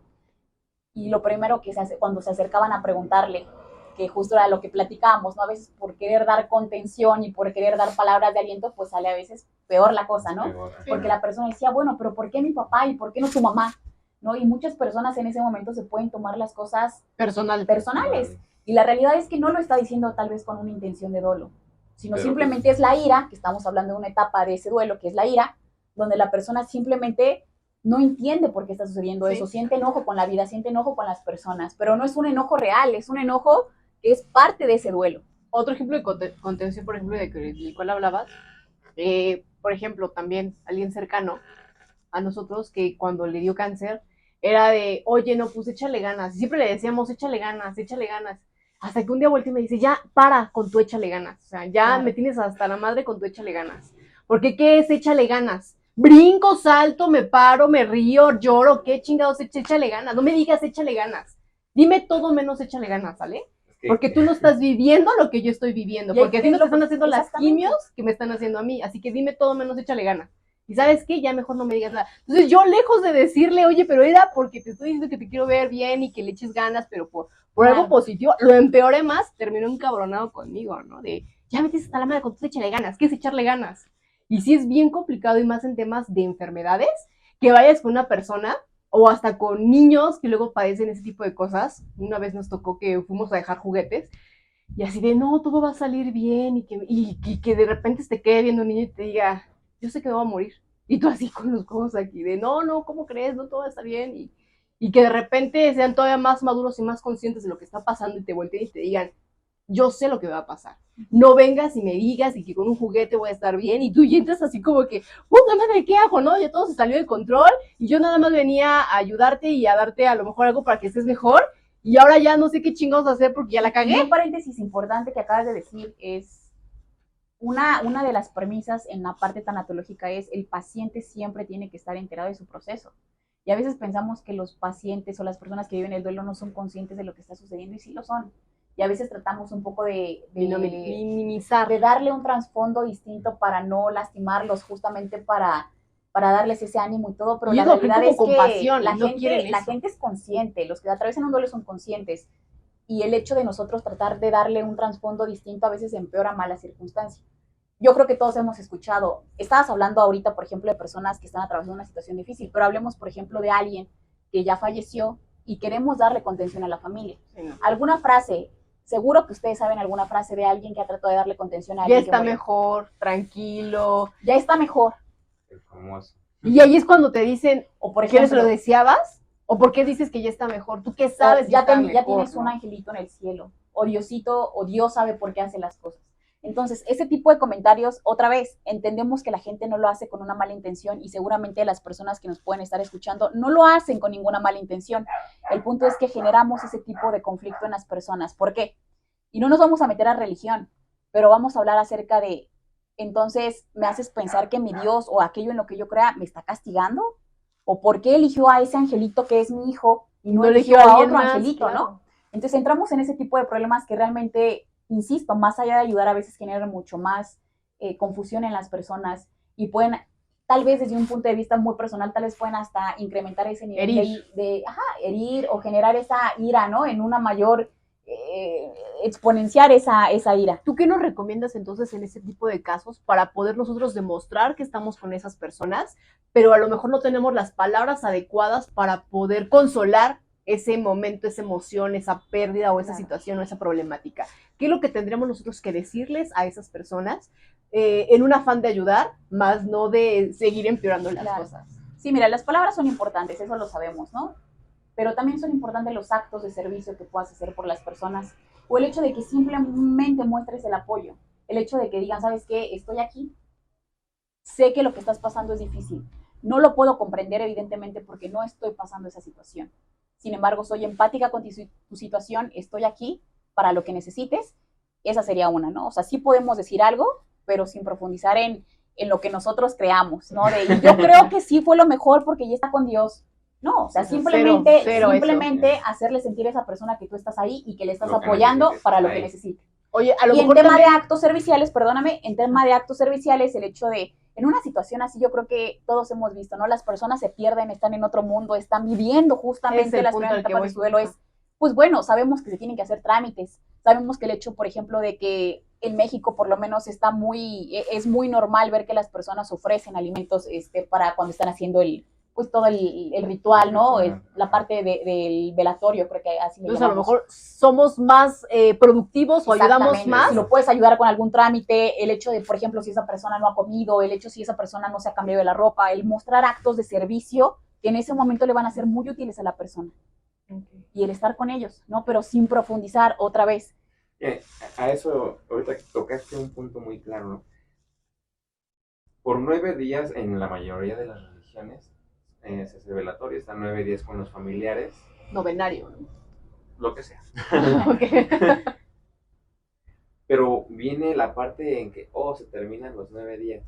Speaker 4: y lo primero que se hace cuando se acercaban a preguntarle, que justo era lo que platicábamos, ¿no? A veces por querer dar contención y por querer dar palabras de aliento, pues sale a veces peor la cosa, ¿no? Porque la persona decía, bueno, pero ¿por qué mi papá y por qué no tu mamá? ¿No? Y muchas personas en ese momento se pueden tomar las cosas personales. Y la realidad es que no lo está diciendo tal vez con una intención de dolo, sino pero simplemente pues es la ira, que estamos hablando de una etapa de ese duelo, que es la ira, donde la persona simplemente no entiende por qué está sucediendo eso, siente enojo con la vida, siente enojo con las personas, pero no es un enojo real, es un enojo que es parte de ese duelo.
Speaker 3: Otro ejemplo de contención, por ejemplo, del cual hablabas, por ejemplo, también alguien cercano a nosotros que cuando le dio cáncer, era de, oye, no, pues échale ganas. Y siempre le decíamos, échale ganas, échale ganas. Hasta que un día volteé y me dice, ya, para con tu échale ganas. O sea, ya me tienes hasta la madre con tu échale ganas. Porque, ¿qué es échale ganas? Brinco, salto, me paro, me río, lloro, ¿qué chingados? Échale ganas. No me digas échale ganas. Dime todo menos échale ganas, ¿sale? Porque tú no estás viviendo lo que yo estoy viviendo. Porque a ti no te están haciendo las quimios que me están haciendo a mí. Así que dime todo menos échale ganas. Y ¿sabes qué? Ya mejor no me digas nada. Entonces yo, lejos de decirle, oye, pero era porque te estoy diciendo que te quiero ver bien y que le eches ganas, pero por algo positivo, lo empeoré más, terminó encabronado conmigo, ¿no? De, ya metes hasta la madre con tu échale ganas, ¿qué es echarle ganas? Y sí es bien complicado y más en temas de enfermedades, que vayas con una persona o hasta con niños que luego padecen ese tipo de cosas. Una vez nos tocó que fuimos a dejar juguetes y así de, no, todo va a salir bien y que de repente te quede viendo un niño y te diga, yo sé que me voy a morir. Y tú así con los ojos aquí de, no, ¿cómo crees? No, todo va a estar bien. Y que de repente sean todavía más maduros y más conscientes de lo que está pasando y te volteen y te digan, yo sé lo que va a pasar. No vengas y me digas y que con un juguete voy a estar bien. Y tú ya entras así como que, puta madre, ¿qué hago? ¿No? Ya todo se salió de control y yo nada más venía a ayudarte y a darte a lo mejor algo para que estés mejor. Y ahora ya no sé qué chingados hacer porque ya la cagué.
Speaker 4: Un paréntesis importante que acabas de decir es una de las premisas en la parte tanatológica es el paciente siempre tiene que estar enterado de su proceso. Y a veces pensamos que los pacientes o las personas que viven el duelo no son conscientes de lo que está sucediendo y sí lo son. Y a veces tratamos un poco de
Speaker 3: minimizar,
Speaker 4: de darle un trasfondo distinto para no lastimarlos, justamente para darles ese ánimo y todo, pero la realidad es que la gente es consciente, los que atraviesan un duelo son conscientes. Y el hecho de nosotros tratar de darle un trasfondo distinto a veces empeora más la circunstancia. Yo creo que todos hemos escuchado, estabas hablando ahorita, por ejemplo, de personas que están atravesando una situación difícil, pero hablemos, por ejemplo, de alguien que ya falleció y queremos darle contención a la familia. Sí, no. ¿Alguna frase? Seguro que ustedes saben alguna frase de alguien que ha tratado de darle contención a alguien.
Speaker 3: Ya está mejor, tranquilo.
Speaker 4: Ya está mejor.
Speaker 2: El famoso.
Speaker 3: Y ahí es cuando te dicen,
Speaker 4: o por ejemplo,
Speaker 3: ¿qué lo deseabas? ¿O por qué dices que ya está mejor? ¿Tú qué sabes?
Speaker 4: Ya tienes un angelito en el cielo. O Diosito, o Dios sabe por qué hace las cosas. Entonces, ese tipo de comentarios, otra vez, entendemos que la gente no lo hace con una mala intención y seguramente las personas que nos pueden estar escuchando no lo hacen con ninguna mala intención. El punto es que generamos ese tipo de conflicto en las personas. ¿Por qué? Y no nos vamos a meter a religión, pero vamos a hablar acerca de, entonces, ¿me haces pensar que mi Dios o aquello en lo que yo crea me está castigando? ¿O por qué eligió a ese angelito que es mi hijo y no eligió a otro angelito, claro, ¿no? Entonces entramos en ese tipo de problemas que realmente, insisto, más allá de ayudar, a veces generan mucho más confusión en las personas y pueden tal vez desde un punto de vista muy personal, tal vez pueden hasta incrementar ese nivel de herir o generar esa ira, ¿no? En una mayor, exponenciar esa ira.
Speaker 3: ¿Tú qué nos recomiendas entonces en ese tipo de casos para poder nosotros demostrar que estamos con esas personas, pero a lo mejor no tenemos las palabras adecuadas para poder consolar ese momento, esa emoción, esa pérdida o esa situación o esa problemática? ¿Qué es lo que tendríamos nosotros que decirles a esas personas en un afán de ayudar, más no de seguir empeorando las cosas?
Speaker 4: Sí, mira, las palabras son importantes, eso lo sabemos, ¿no? Pero también son importantes los actos de servicio que puedas hacer por las personas, o el hecho de que simplemente muestres el apoyo, el hecho de que digan, ¿sabes qué? Estoy aquí, sé que lo que estás pasando es difícil, no lo puedo comprender evidentemente porque no estoy pasando esa situación, sin embargo soy empática con tu situación, estoy aquí para lo que necesites. Esa sería una, ¿no? O sea, sí podemos decir algo, pero sin profundizar en lo que nosotros creamos, ¿no? De, yo creo que sí fue lo mejor porque ya está con Dios. No, o sea, simplemente hacerle sentir a esa persona que tú estás ahí y que le estás apoyando para lo que necesite.
Speaker 3: Oye, a lo
Speaker 4: y
Speaker 3: mejor
Speaker 4: en tema de actos serviciales, perdóname, en tema de actos serviciales, el hecho de, en una situación así, yo creo que todos hemos visto, ¿no? Las personas se pierden, están en otro mundo, están viviendo justamente las primeras etapas de su duelo. Es, pues bueno, sabemos que se tienen que hacer trámites, sabemos que el hecho, por ejemplo, de que en México por lo menos es muy normal ver que las personas ofrecen alimentos para cuando están haciendo todo el ritual, ¿no? La parte del velatorio, creo que así le llamamos.
Speaker 3: Entonces a lo mejor somos más productivos o ayudamos más.
Speaker 4: Si lo puedes ayudar con algún trámite, el hecho de, por ejemplo, si esa persona no ha comido, el hecho si esa persona no se ha cambiado de la ropa, el mostrar actos de servicio que en ese momento le van a ser muy útiles a la persona. Okay. Y el estar con ellos, ¿no? Pero sin profundizar otra vez.
Speaker 2: A eso, ahorita tocaste un punto muy claro, ¿no? Por 9 días, en la mayoría de las religiones, se hace velatorio, están 9 días con los familiares.
Speaker 3: Novenario, ¿no?
Speaker 2: Lo que sea.
Speaker 3: Okay.
Speaker 2: Pero viene la parte en que, se terminan los 9 días.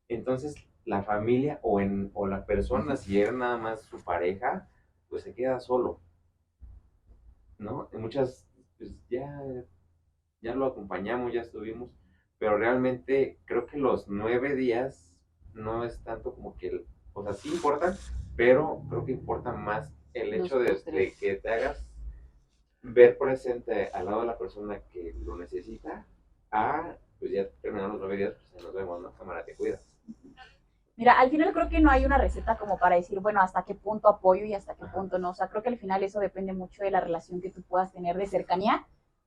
Speaker 2: Entonces, la familia o la persona, si era nada más su pareja, pues se queda solo, ¿no? En muchas, pues ya lo acompañamos, ya estuvimos, pero realmente creo que los 9 días no es tanto como que, o sea, sí importan, pero creo que importa más el hecho de que te hagas ver presente al lado de la persona que lo necesita, pues ya terminaron los 9 días, pues nos vemos, ¿no? Cámara, te cuidas.
Speaker 4: Mira, al final creo que no hay una receta como para decir, bueno, hasta qué punto apoyo y hasta qué punto no. O sea, creo que al final eso depende mucho de la relación que tú puedas tener de cercanía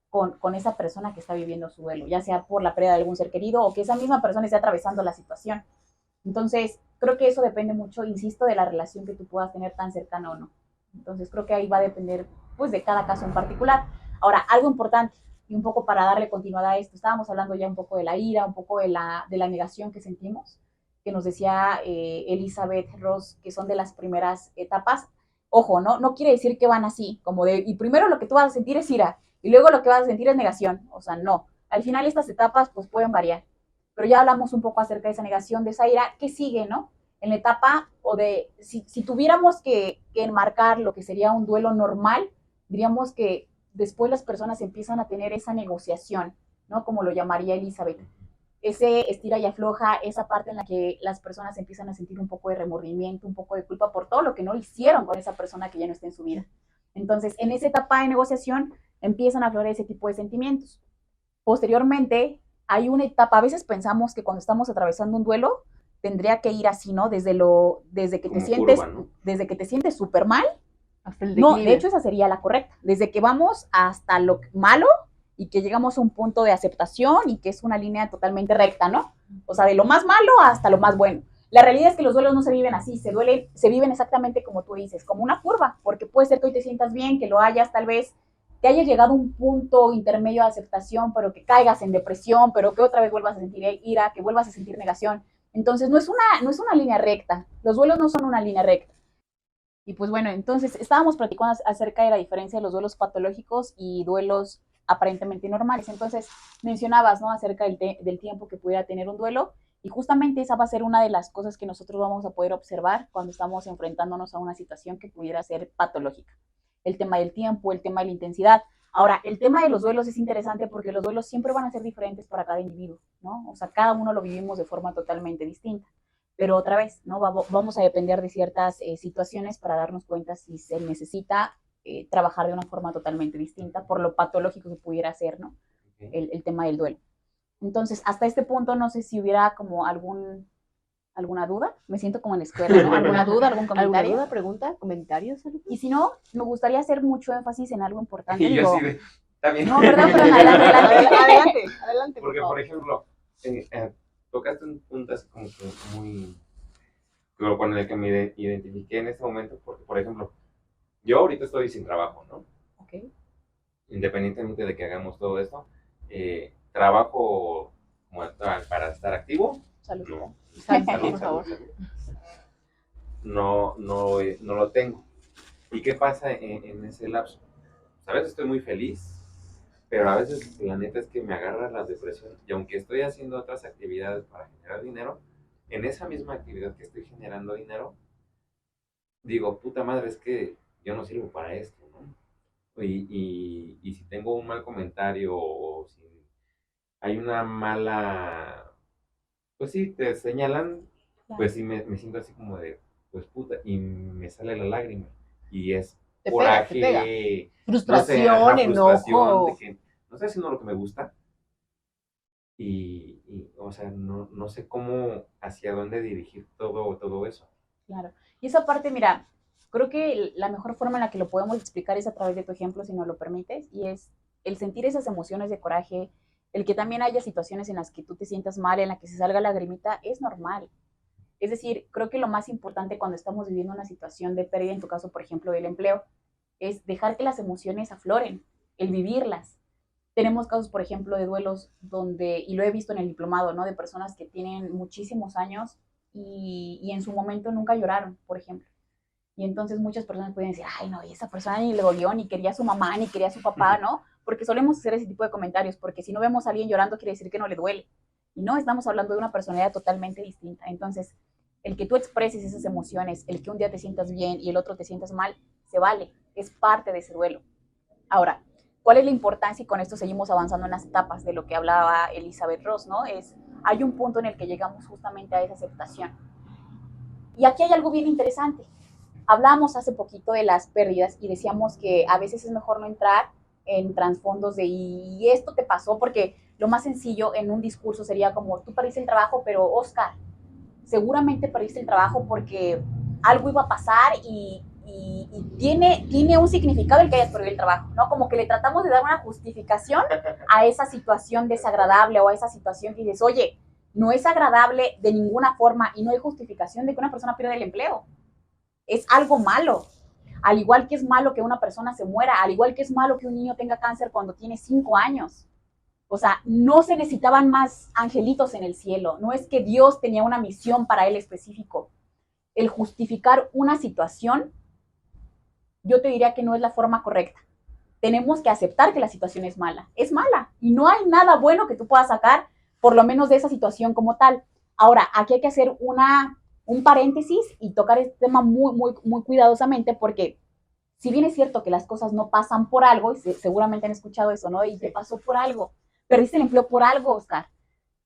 Speaker 4: con esa persona que está viviendo su duelo, ya sea por la pérdida de algún ser querido o que esa misma persona esté atravesando la situación. Entonces, creo que eso depende mucho, insisto, de la relación que tú puedas tener tan cercana o no. Entonces, creo que ahí va a depender, pues, de cada caso en particular. Ahora, algo importante, y un poco para darle continuidad a esto, estábamos hablando ya un poco de la ira, un poco de la negación que sentimos, que nos decía Elizabeth Ross, que son de las primeras etapas. Ojo, no quiere decir que van así, como de, y primero lo que tú vas a sentir es ira, y luego lo que vas a sentir es negación. O sea, no. Al final estas etapas pues pueden variar. Pero ya hablamos un poco acerca de esa negación, de esa ira. ¿Qué sigue, no? En la etapa, o de, si tuviéramos que enmarcar lo que sería un duelo normal, diríamos que después las personas empiezan a tener esa negociación, ¿no? Como lo llamaría Elizabeth. Ese estira y afloja, esa parte en la que las personas empiezan a sentir un poco de remordimiento, un poco de culpa por todo lo que no hicieron con esa persona que ya no está en su vida. Entonces, en esa etapa de negociación empiezan a aflorar ese tipo de sentimientos. Posteriormente, hay una etapa, a veces pensamos que cuando estamos atravesando un duelo, tendría que ir así, ¿no? Desde que te sientes, curva, ¿no? Desde que te sientes súper mal. Hasta el declive. No, de hecho esa sería la correcta. Desde que vamos hasta lo malo y que llegamos a un punto de aceptación y que es una línea totalmente recta, ¿no? O sea, de lo más malo hasta lo más bueno. La realidad es que los duelos no se viven así, se viven exactamente como tú dices, como una curva, porque puede ser que hoy te sientas bien, que lo hayas tal vez, que hayas llegado a un punto intermedio de aceptación, pero que caigas en depresión, pero que otra vez vuelvas a sentir ira, que vuelvas a sentir negación. Entonces no es una línea recta, los duelos no son una línea recta. Y pues bueno, entonces estábamos platicando acerca de la diferencia de los duelos patológicos y duelos aparentemente normales. Entonces mencionabas, ¿no? Acerca del tiempo que pudiera tener un duelo, y justamente esa va a ser una de las cosas que nosotros vamos a poder observar cuando estamos enfrentándonos a una situación que pudiera ser patológica. El tema del tiempo, el tema de la intensidad. Ahora, el tema de los duelos es interesante porque los duelos siempre van a ser diferentes para cada individuo, ¿no? O sea, cada uno lo vivimos de forma totalmente distinta. Pero otra vez, ¿no? Vamos a depender de ciertas situaciones para darnos cuenta si se necesita trabajar de una forma totalmente distinta por lo patológico que pudiera ser, ¿no?
Speaker 2: Ok.
Speaker 4: El tema del duelo. Entonces, hasta este punto, no sé si hubiera como alguna duda. Me siento como en la escuela, ¿no? ¿Alguna duda, algún comentario?
Speaker 3: ¿Alguna duda, pregunta, comentarios?
Speaker 4: Y si no, me gustaría hacer mucho énfasis en algo importante.
Speaker 2: Y yo
Speaker 4: Digo,
Speaker 2: así de, está bien.
Speaker 4: no, perdón, adelante.
Speaker 3: Adelante,
Speaker 2: Porque,
Speaker 3: por
Speaker 2: por
Speaker 3: favor.
Speaker 2: ejemplo, tocaste un punto así como que muy, con el que me identifiqué en este momento, porque, por ejemplo, yo ahorita estoy sin trabajo, ¿no?
Speaker 4: Ok,
Speaker 2: Independientemente de que hagamos todo esto, trabajo como tal para estar activo,
Speaker 4: salud.
Speaker 2: no.
Speaker 3: Salud, por favor.
Speaker 2: No lo tengo. ¿Y qué pasa en ese lapso? A veces estoy muy feliz, pero a veces la neta es que me agarra la depresión. Y aunque estoy haciendo otras actividades para generar dinero, en esa misma actividad que estoy generando dinero, digo, puta madre, es que yo no sirvo para esto, ¿no? Y si tengo un mal comentario o si hay una mala, pues sí, te señalan, pues sí me siento así como de, pues puta, y me sale la lágrima. Y es
Speaker 3: Te
Speaker 2: coraje,
Speaker 3: pega.
Speaker 2: no sé,
Speaker 3: Frustración,
Speaker 2: ajá, frustración
Speaker 3: enojo.
Speaker 2: de que no estoy haciendo lo que me gusta o sea, no sé cómo, hacia dónde dirigir todo eso.
Speaker 4: Claro. Y esa parte, mira, creo que la mejor forma en la que lo podemos explicar es a través de tu ejemplo, si nos lo permites, y es el sentir esas emociones de coraje, el que también haya situaciones en las que tú te sientas mal, en la que se salga la lagrimita, es normal. Es decir, creo que lo más importante cuando estamos viviendo una situación de pérdida, en tu caso, por ejemplo, del empleo, es dejar que las emociones afloren, el vivirlas. Tenemos casos, por ejemplo, de duelos donde, y lo he visto en el diplomado, ¿no? De personas que tienen muchísimos años y en su momento nunca lloraron, por ejemplo. Y entonces muchas personas pueden decir, ay, no, y esa persona ni le dolió, ni quería a su mamá, ni quería a su papá, ¿no? Porque solemos hacer ese tipo de comentarios, porque si no vemos a alguien llorando quiere decir que no le duele. Y no, estamos hablando de una personalidad totalmente distinta. Entonces, el que tú expreses esas emociones, el que un día te sientas bien y el otro te sientas mal, se vale, es parte de ese duelo. Ahora, ¿cuál es la importancia? Y con esto seguimos avanzando en las etapas de lo que hablaba Elizabeth Ross, ¿no? Hay un punto en el que llegamos justamente a esa aceptación. Y aquí hay algo bien interesante. Hablábamos hace poquito de las pérdidas y decíamos que a veces es mejor no entrar en trasfondos de y esto te pasó, porque lo más sencillo en un discurso sería como tú perdiste el trabajo, pero Oscar, seguramente perdiste el trabajo porque algo iba a pasar y tiene un significado el que hayas perdido el trabajo, ¿no? Como que le tratamos de dar una justificación a esa situación desagradable o a esa situación que dices, oye, no es agradable de ninguna forma y no hay justificación de que una persona pierda el empleo. Es algo malo. Al igual que es malo que una persona se muera, al igual que es malo que un niño tenga cáncer cuando tiene 5 años. O sea, no se necesitaban más angelitos en el cielo. No es que Dios tenía una misión para él específico. El justificar una situación, yo te diría que no es la forma correcta. Tenemos que aceptar que la situación es mala. Es mala. Y no hay nada bueno que tú puedas sacar, por lo menos de esa situación como tal. Ahora, aquí hay que hacer un paréntesis y tocar este tema muy cuidadosamente, porque si bien es cierto que las cosas no pasan por algo, y seguramente han escuchado eso, ¿no? Y te pasó por algo. Perdiste el empleo por algo, Oscar.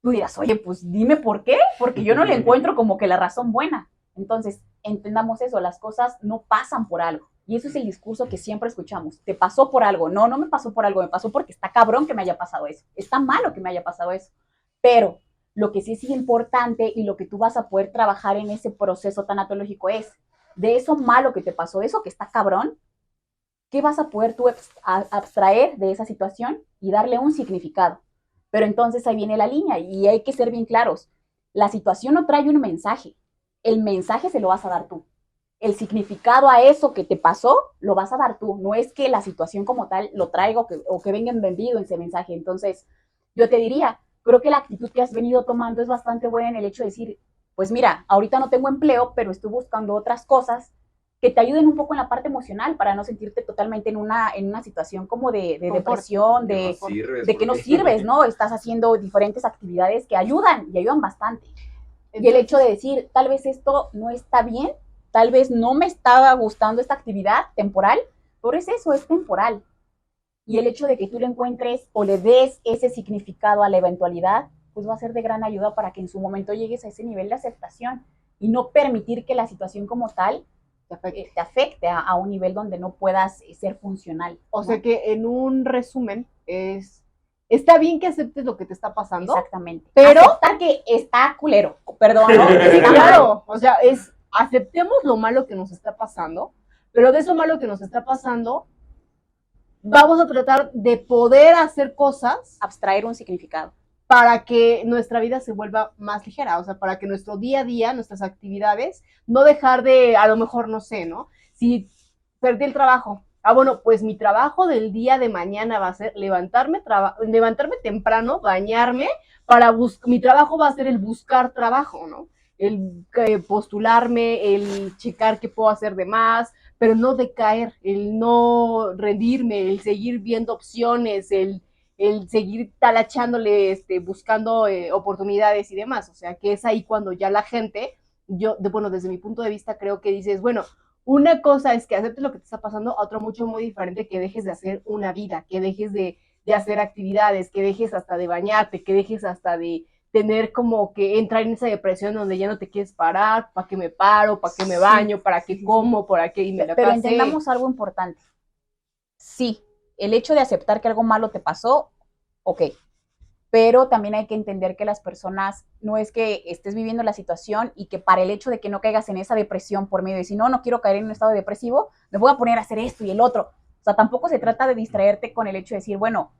Speaker 4: Tú dirás, oye, pues dime por qué, porque yo no le encuentro como que la razón buena. Entonces, entendamos eso, las cosas no pasan por algo. Y eso es el discurso que siempre escuchamos. Te pasó por algo. No, no me pasó por algo, me pasó porque está cabrón que me haya pasado eso. Está malo que me haya pasado eso. Pero lo que sí es importante y lo que tú vas a poder trabajar en ese proceso tanatológico es, de eso malo que te pasó, de eso que está cabrón, ¿qué vas a poder tú abstraer de esa situación y darle un significado? Pero entonces ahí viene la línea y hay que ser bien claros. La situación no trae un mensaje. El mensaje se lo vas a dar tú. El significado a eso que te pasó lo vas a dar tú. No es que la situación como tal lo traiga o que venga embebido en ese mensaje. Entonces, yo te diría, creo que la actitud que has venido tomando es bastante buena en el hecho de decir, pues mira, ahorita no tengo empleo, pero estoy buscando otras cosas que te ayuden un poco en la parte emocional para no sentirte totalmente en una situación como de depresión, de que no sirves, ¿no? Estás haciendo diferentes actividades que ayudan y ayudan bastante. Entonces, y el hecho de decir, tal vez esto no está bien, tal vez no me estaba gustando esta actividad temporal, pero es eso, es temporal. Y el hecho de que tú le encuentres o le des ese significado a la eventualidad, pues va a ser de gran ayuda para que en su momento llegues a ese nivel de aceptación y no permitir que la situación como tal te afecte a un nivel donde no puedas ser funcional.
Speaker 3: O
Speaker 4: ¿no?
Speaker 3: sea que en un resumen está bien que aceptes lo que te está pasando.
Speaker 4: Exactamente.
Speaker 3: Pero
Speaker 4: aceptar que está culero, perdón.
Speaker 3: ¿no? Sí, claro, o sea, aceptemos lo malo que nos está pasando, pero de eso malo que nos está pasando, vamos a tratar de poder hacer cosas
Speaker 4: Abstraer un significado.
Speaker 3: para que nuestra vida se vuelva más ligera, o sea, para que nuestro día a día, nuestras actividades, no dejar de, a lo mejor, no sé, ¿no? Si perdí el trabajo, bueno, pues mi trabajo del día de mañana va a ser levantarme temprano, bañarme, mi trabajo va a ser el buscar trabajo, ¿no? El postularme, el checar qué puedo hacer de más, pero no decaer, el no rendirme, el seguir viendo opciones, el seguir talachándole, buscando oportunidades y demás. O sea, que es ahí cuando ya la gente, bueno, desde mi punto de vista creo que dices, bueno, una cosa es que aceptes lo que te está pasando, a otro mucho muy diferente que dejes de hacer una vida, que dejes de hacer actividades, que dejes hasta de bañarte, que dejes hasta de tener como que entrar en esa depresión donde ya no te quieres parar, para qué me paro, para qué me baño, para qué como, para qué y me la
Speaker 4: Pero
Speaker 3: pasé.
Speaker 4: entendamos algo importante. Sí, el hecho de aceptar que algo malo te pasó, ok, pero también hay que entender que las personas, no es que estés viviendo la situación y que para el hecho de que no caigas en esa depresión por medio de decir, no quiero caer en un estado depresivo, me voy a poner a hacer esto y el otro. O sea, tampoco se trata de distraerte con el hecho de decir, bueno,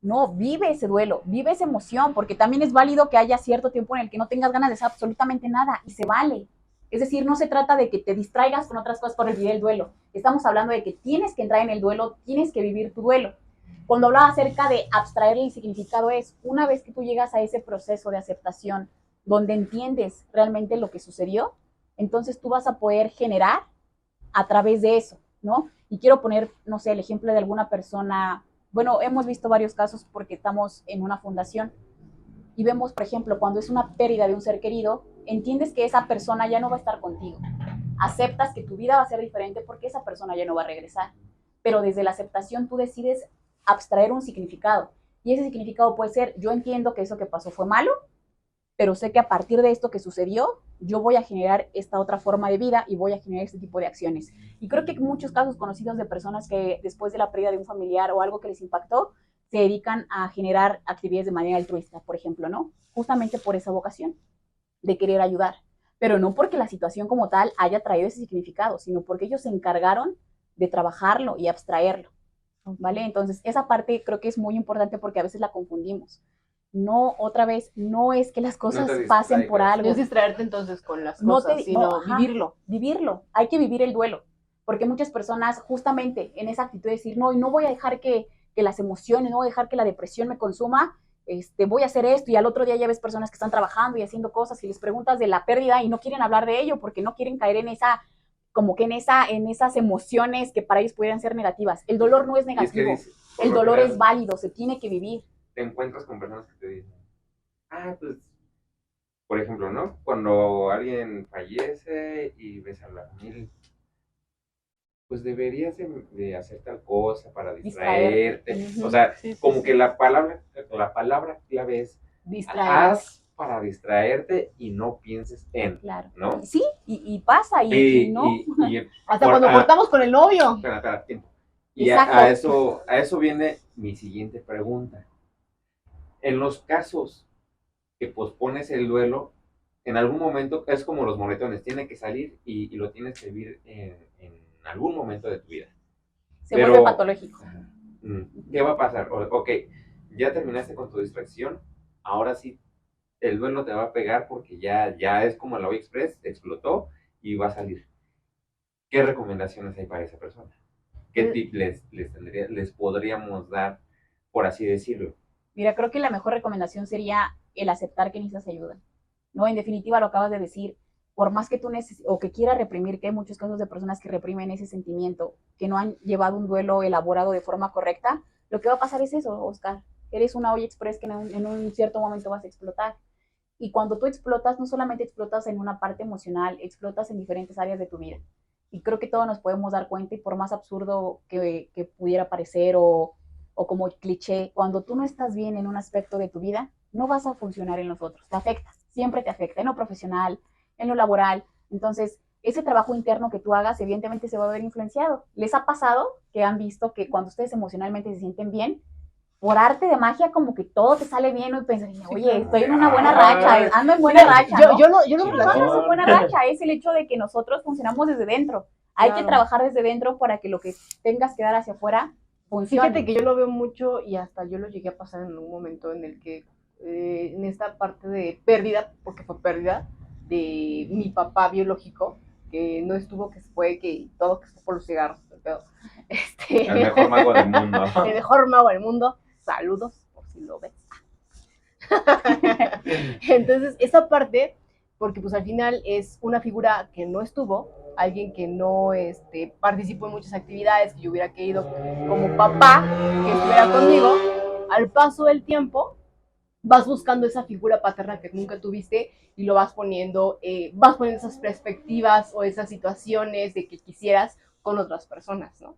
Speaker 4: no, vive ese duelo, vive esa emoción, porque también es válido que haya cierto tiempo en el que no tengas ganas de hacer absolutamente nada y se vale. Es decir, no se trata de que te distraigas con otras cosas por olvidar el duelo. Estamos hablando de que tienes que entrar en el duelo, tienes que vivir tu duelo. Cuando hablaba acerca de abstraer el significado es, una vez que tú llegas a ese proceso de aceptación, donde entiendes realmente lo que sucedió, entonces tú vas a poder generar a través de eso, ¿no? Y quiero poner, no sé, el ejemplo de alguna persona, bueno, hemos visto varios casos porque estamos en una fundación y vemos, por ejemplo, cuando es una pérdida de un ser querido, entiendes que esa persona ya no va a estar contigo. Aceptas que tu vida va a ser diferente porque esa persona ya no va a regresar. Pero desde la aceptación tú decides abstraer un significado. Y ese significado puede ser, yo entiendo que eso que pasó fue malo, pero sé que a partir de esto que sucedió, yo voy a generar esta otra forma de vida y voy a generar este tipo de acciones. Y creo que muchos casos conocidos de personas que después de la pérdida de un familiar o algo que les impactó, se dedican a generar actividades de manera altruista, por ejemplo, ¿no? Justamente por esa vocación de querer ayudar. Pero no porque la situación como tal haya traído ese significado, sino porque ellos se encargaron de trabajarlo y abstraerlo, ¿vale? Entonces, esa parte creo que es muy importante porque a veces la confundimos. No, otra vez, no es que las cosas pasen por algo.
Speaker 3: No es distraerte entonces con las cosas, sino vivirlo.
Speaker 4: Vivirlo, hay que vivir el duelo. Porque muchas personas justamente en esa actitud de decir, no, y no voy a dejar que las emociones, no voy a dejar que la depresión me consuma, voy a hacer esto, y al otro día ya ves personas que están trabajando y haciendo cosas y les preguntas de la pérdida y no quieren hablar de ello porque no quieren caer en esa, como que en esas emociones que para ellos pudieran ser negativas. El dolor no es negativo, el dolor es válido, se tiene que vivir.
Speaker 2: Te encuentras con personas que te dicen, pues, por ejemplo, ¿no? Cuando alguien fallece y ves a la familia, pues deberías de hacer tal cosa para distraerte. O sea, sí, como sí, que la palabra clave es haz para distraerte y no pienses en,
Speaker 4: claro,
Speaker 2: ¿no?
Speaker 4: Sí, y pasa, y no.
Speaker 3: Hasta cuando cortamos con el novio.
Speaker 2: Espera, tiempo. Y a eso viene mi siguiente pregunta. En los casos que pospones el duelo, en algún momento es como los moretones, tiene que salir y lo tienes que vivir en algún momento de tu vida.
Speaker 4: Se vuelve patológico.
Speaker 2: ¿Qué va a pasar? Ok, ya terminaste con tu distracción, ahora sí, el duelo te va a pegar porque ya es como la olla express, explotó y va a salir. ¿Qué recomendaciones hay para esa persona? ¿Qué tip les podríamos dar, por así decirlo?
Speaker 4: Mira, creo que la mejor recomendación sería el aceptar que necesitas ayuda, ¿no? En definitiva, lo acabas de decir, por más que tú o que quieras reprimir, que hay muchos casos de personas que reprimen ese sentimiento, que no han llevado un duelo elaborado de forma correcta, lo que va a pasar es eso, Oscar. Eres una olla express que en un cierto momento vas a explotar. Y cuando tú explotas, no solamente explotas en una parte emocional, explotas en diferentes áreas de tu vida. Y creo que todos nos podemos dar cuenta, y por más absurdo que pudiera parecer o como cliché, cuando tú no estás bien en un aspecto de tu vida, no vas a funcionar en los otros, te afectas, siempre te afecta, en lo profesional, en lo laboral. Entonces, ese trabajo interno que tú hagas, evidentemente se va a ver influenciado. ¿Les ha pasado que han visto que cuando ustedes emocionalmente se sienten bien, por arte de magia, como que todo te sale bien y piensas, oye, estoy en una buena racha, ando en buena racha, ¿no?
Speaker 3: Yo no
Speaker 4: No
Speaker 3: relaciono.
Speaker 4: es una buena racha, es el hecho de que nosotros funcionamos desde dentro. Hay que
Speaker 3: Claro.
Speaker 4: trabajar desde dentro para que lo que tengas que dar hacia afuera funcione.
Speaker 3: Fíjate que yo lo veo mucho y hasta yo lo llegué a pasar en un momento en el que en esta parte de pérdida, porque fue pérdida de mi papá biológico, que no estuvo, que se fue, que todo que se fue por los cigarros, pero,
Speaker 2: El mejor mago del mundo.
Speaker 3: el mejor mago del mundo. Saludos, por si lo ves. Entonces, esa parte, porque pues al final es una figura que no estuvo, alguien que no participó en muchas actividades, que yo hubiera querido como papá, que estuviera conmigo. Al paso del tiempo, vas buscando esa figura paterna que nunca tuviste y lo vas poniendo esas perspectivas o esas situaciones de que quisieras con otras personas, ¿no?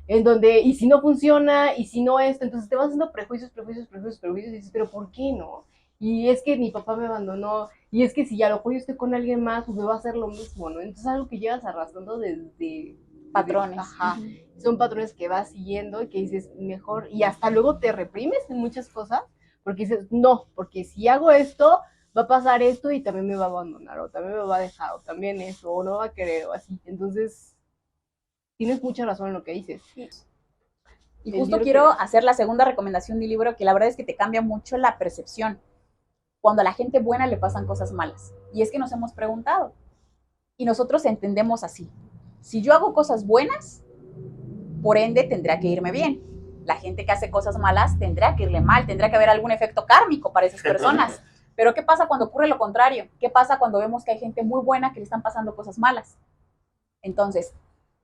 Speaker 3: En donde, y si no funciona, y si no esto, entonces te vas haciendo prejuicios, y dices, pero ¿por qué no? Y es que mi papá me abandonó, y es que si a lo mejor yo estoy con alguien más, pues me va a hacer lo mismo, ¿no? Entonces algo que llevas arrastrando desde
Speaker 4: patrones.
Speaker 3: Ajá, son patrones que vas siguiendo y que dices, mejor, y hasta luego te reprimes en muchas cosas, porque dices, no, porque si hago esto, va a pasar esto y también me va a abandonar, o también me va a dejar, o también eso, o no va a querer, o así. Entonces, tienes mucha razón en lo que dices.
Speaker 4: Y justo quiero hacer la segunda recomendación del libro, que la verdad es que te cambia mucho la percepción. Cuando a la gente buena le pasan cosas malas. Y es que nos hemos preguntado. Y nosotros entendemos así. Si yo hago cosas buenas, por ende tendrá que irme bien. La gente que hace cosas malas tendrá que irle mal, tendrá que haber algún efecto kármico para esas personas. Pero ¿qué pasa cuando ocurre lo contrario? ¿Qué pasa cuando vemos que hay gente muy buena que le están pasando cosas malas? Entonces,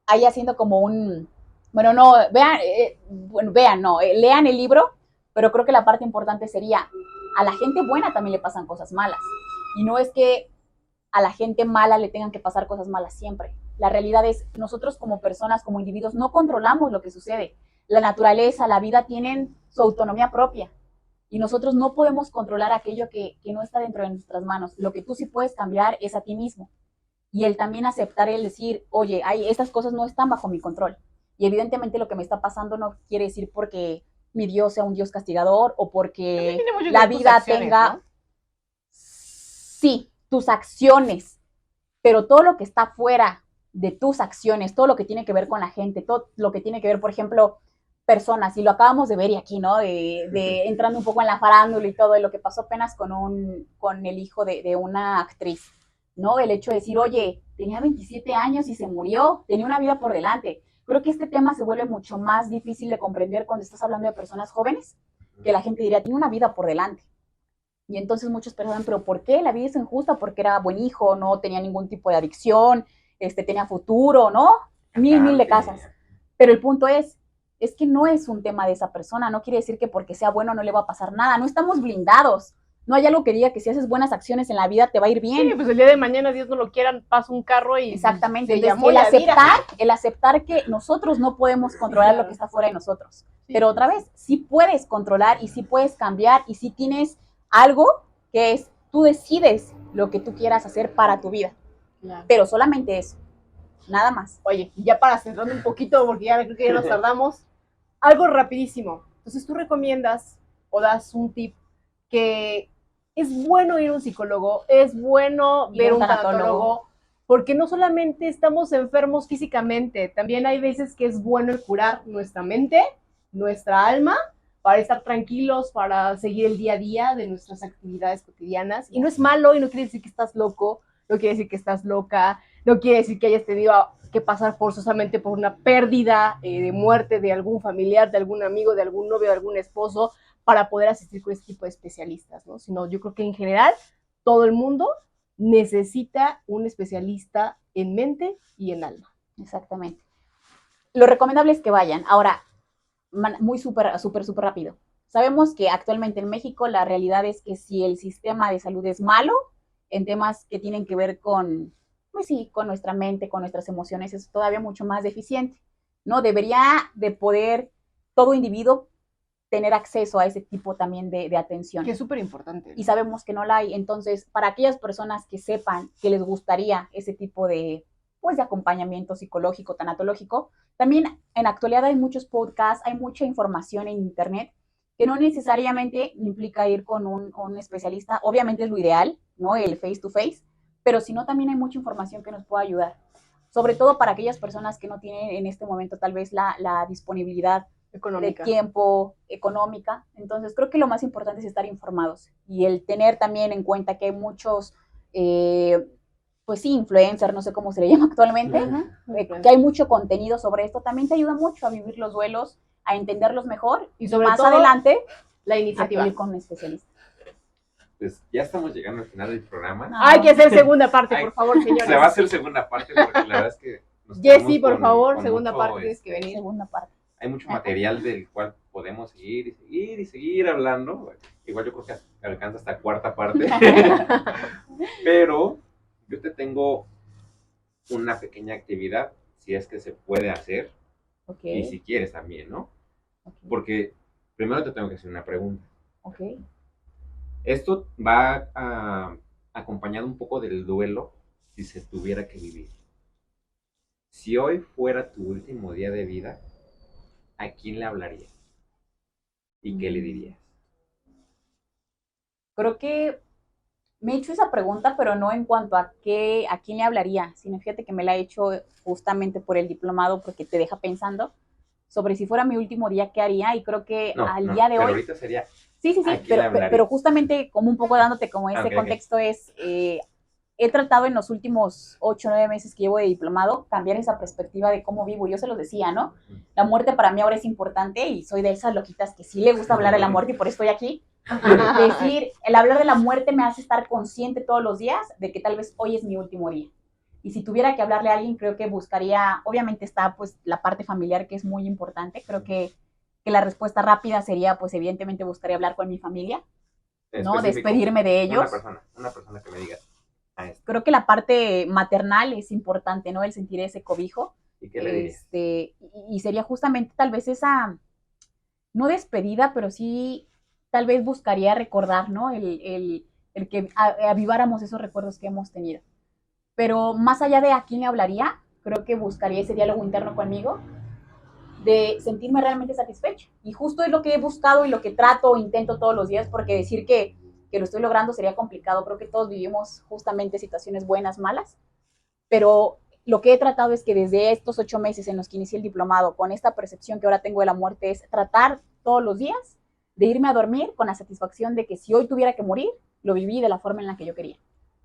Speaker 4: ahí haciendo como un... Bueno, no, lean el libro, pero creo que la parte importante sería, a la gente buena también le pasan cosas malas. Y no es que a la gente mala le tengan que pasar cosas malas siempre. La realidad es, nosotros como personas, como individuos, no controlamos lo que sucede. La naturaleza, la vida tienen su autonomía propia. Y nosotros no podemos controlar aquello que no está dentro de nuestras manos. Lo que tú sí puedes cambiar es a ti mismo. Y el también aceptar, el decir, oye, estas cosas no están bajo mi control. Y evidentemente lo que me está pasando no quiere decir porque mi Dios sea un Dios castigador o porque la vida tenga... ¿no? Sí, tus acciones, pero todo lo que está fuera de tus acciones, todo lo que tiene que ver con la gente, todo lo que tiene que ver, por ejemplo, personas, y lo acabamos de ver y aquí, ¿no? De entrando un poco en la farándula y todo, y lo que pasó apenas con el hijo de una actriz, ¿no? El hecho de decir, oye, tenía 27 años y se murió, tenía una vida por delante. Creo que este tema se vuelve mucho más difícil de comprender cuando estás hablando de personas jóvenes, que la gente diría, tiene una vida por delante. Y entonces muchos pensaban, pero ¿por qué? La vida es injusta, porque era buen hijo, no tenía ningún tipo de adicción, tenía futuro, ¿no? Mil de casas. Pero el punto es que no es un tema de esa persona, no quiere decir que porque sea bueno no le va a pasar nada, no estamos blindados. No hay algo que diga que si haces buenas acciones en la vida te va a ir bien.
Speaker 3: Sí, pues el día de mañana, Dios no lo quiera, pasa un carro y...
Speaker 4: Exactamente. El aceptar que nosotros no podemos controlar lo que está fuera de nosotros. Sí. Pero otra vez, sí puedes controlar y sí puedes cambiar y sí tienes algo que es, tú decides lo que tú quieras hacer para tu vida. Claro. Pero solamente eso, nada más.
Speaker 3: Oye, ya para centrarme un poquito, porque ya creo que ya nos tardamos, algo rapidísimo. Entonces tú recomiendas o das un tip que es bueno ir a un psicólogo, es bueno ver un tanatólogo, porque no solamente estamos enfermos físicamente, también hay veces que es bueno el curar nuestra mente, nuestra alma, para estar tranquilos, para seguir el día a día de nuestras actividades cotidianas. Y no es malo y no quiere decir que estás loco, no quiere decir que estás loca, no quiere decir que hayas tenido que pasar forzosamente por una pérdida de muerte de algún familiar, de algún amigo, de algún novio, de algún esposo, para poder asistir con este tipo de especialistas, ¿no? Sino yo creo que en general todo el mundo necesita un especialista en mente y en alma.
Speaker 4: Exactamente. Lo recomendable es que vayan. Ahora, muy súper rápido. Sabemos que actualmente en México la realidad es que si el sistema de salud es malo, en temas que tienen que ver con, pues sí, con nuestra mente, con nuestras emociones, es todavía mucho más deficiente, ¿no? Debería de poder todo individuo tener acceso a ese tipo también de atención.
Speaker 3: Que es súper importante.
Speaker 4: Y sabemos que no la hay. Entonces, para aquellas personas que sepan que les gustaría ese tipo de, pues, de acompañamiento psicológico, tanatológico, también en la actualidad hay muchos podcasts, hay mucha información en internet que no necesariamente implica ir con un especialista. Obviamente es lo ideal, ¿no? El face to face, pero si no, también hay mucha información que nos puede ayudar. Sobre todo para aquellas personas que no tienen en este momento tal vez la disponibilidad
Speaker 3: Económica.
Speaker 4: de tiempo, económica. Entonces creo que lo más importante es estar informados y el tener también en cuenta que hay muchos, pues sí, influencers, no sé cómo se le llama actualmente, que hay mucho contenido sobre esto, también te ayuda mucho a vivir los duelos, a entenderlos mejor
Speaker 3: Y sobre
Speaker 4: más
Speaker 3: todo,
Speaker 4: adelante
Speaker 3: la
Speaker 4: a
Speaker 3: iniciativa.
Speaker 4: ir con un especialista.
Speaker 2: Pues ya estamos llegando al final del programa.
Speaker 3: Hay que hacer segunda parte,
Speaker 2: Ay,
Speaker 3: por favor, señores.
Speaker 2: Se va a hacer segunda parte porque la verdad es que nos
Speaker 3: Jessy,
Speaker 2: quedamos
Speaker 3: por favor,
Speaker 2: con
Speaker 3: segunda
Speaker 2: mucho,
Speaker 3: parte tienes que venir.
Speaker 4: Segunda parte.
Speaker 2: hay mucho material del cual podemos seguir y seguir y seguir hablando. Igual yo creo que alcanza hasta cuarta parte. Pero yo te tengo una pequeña actividad, si es que se puede hacer,
Speaker 4: Ok,
Speaker 2: y si quieres también, ¿no?
Speaker 4: ok,
Speaker 2: Porque primero te tengo que hacer una pregunta.
Speaker 4: ok.
Speaker 2: Esto va acompañado un poco del duelo si se tuviera que vivir. Si hoy fuera tu último día de vida, ¿a quién le hablarías? ¿Y qué le dirías?
Speaker 4: Creo que me he hecho esa pregunta, pero no en cuanto a quién le hablaría, sino fíjate que me la he hecho justamente por el diplomado, porque te deja pensando sobre si fuera mi último día, ¿qué haría? Y creo que al día de
Speaker 2: pero
Speaker 4: hoy...
Speaker 2: ahorita sería...
Speaker 4: Sí,
Speaker 2: ¿a quién le hablarías?
Speaker 4: pero justamente como un poco dándote como ese
Speaker 2: Ok.
Speaker 4: contexto es, he tratado en los últimos 8 o 9 meses que llevo de diplomado cambiar esa perspectiva de cómo vivo. Yo se los decía, ¿no? La muerte para mí ahora es importante y soy de esas loquitas que sí le gusta hablar de la muerte y por eso estoy aquí. Decir, el hablar de la muerte me hace estar consciente todos los días de que tal vez hoy es mi último día. Y si tuviera que hablarle a alguien, creo que buscaría, obviamente está pues la parte familiar que es muy importante, creo que la respuesta rápida sería pues evidentemente buscaría hablar con mi familia, ¿no?
Speaker 2: Específico,
Speaker 4: despedirme de ellos.
Speaker 2: Una persona que me diga.
Speaker 4: Creo que la parte maternal es importante, ¿no? El sentir ese cobijo.
Speaker 2: ¿Y qué le dirías?
Speaker 4: Y sería justamente tal vez esa, no despedida, pero sí tal vez buscaría recordar, ¿no? El que aviváramos esos recuerdos que hemos tenido. Pero más allá de a quién le hablaría, creo que buscaría ese diálogo interno conmigo, de sentirme realmente satisfecha. Y justo es lo que he buscado y lo que trato o intento todos los días, porque decir que lo estoy logrando sería complicado. Creo que todos vivimos justamente situaciones buenas, malas, pero lo que he tratado es que desde estos 8 meses en los que inicié el diplomado, con esta percepción que ahora tengo de la muerte, es tratar todos los días de irme a dormir con la satisfacción de que si hoy tuviera que morir, lo viví de la forma en la que yo quería.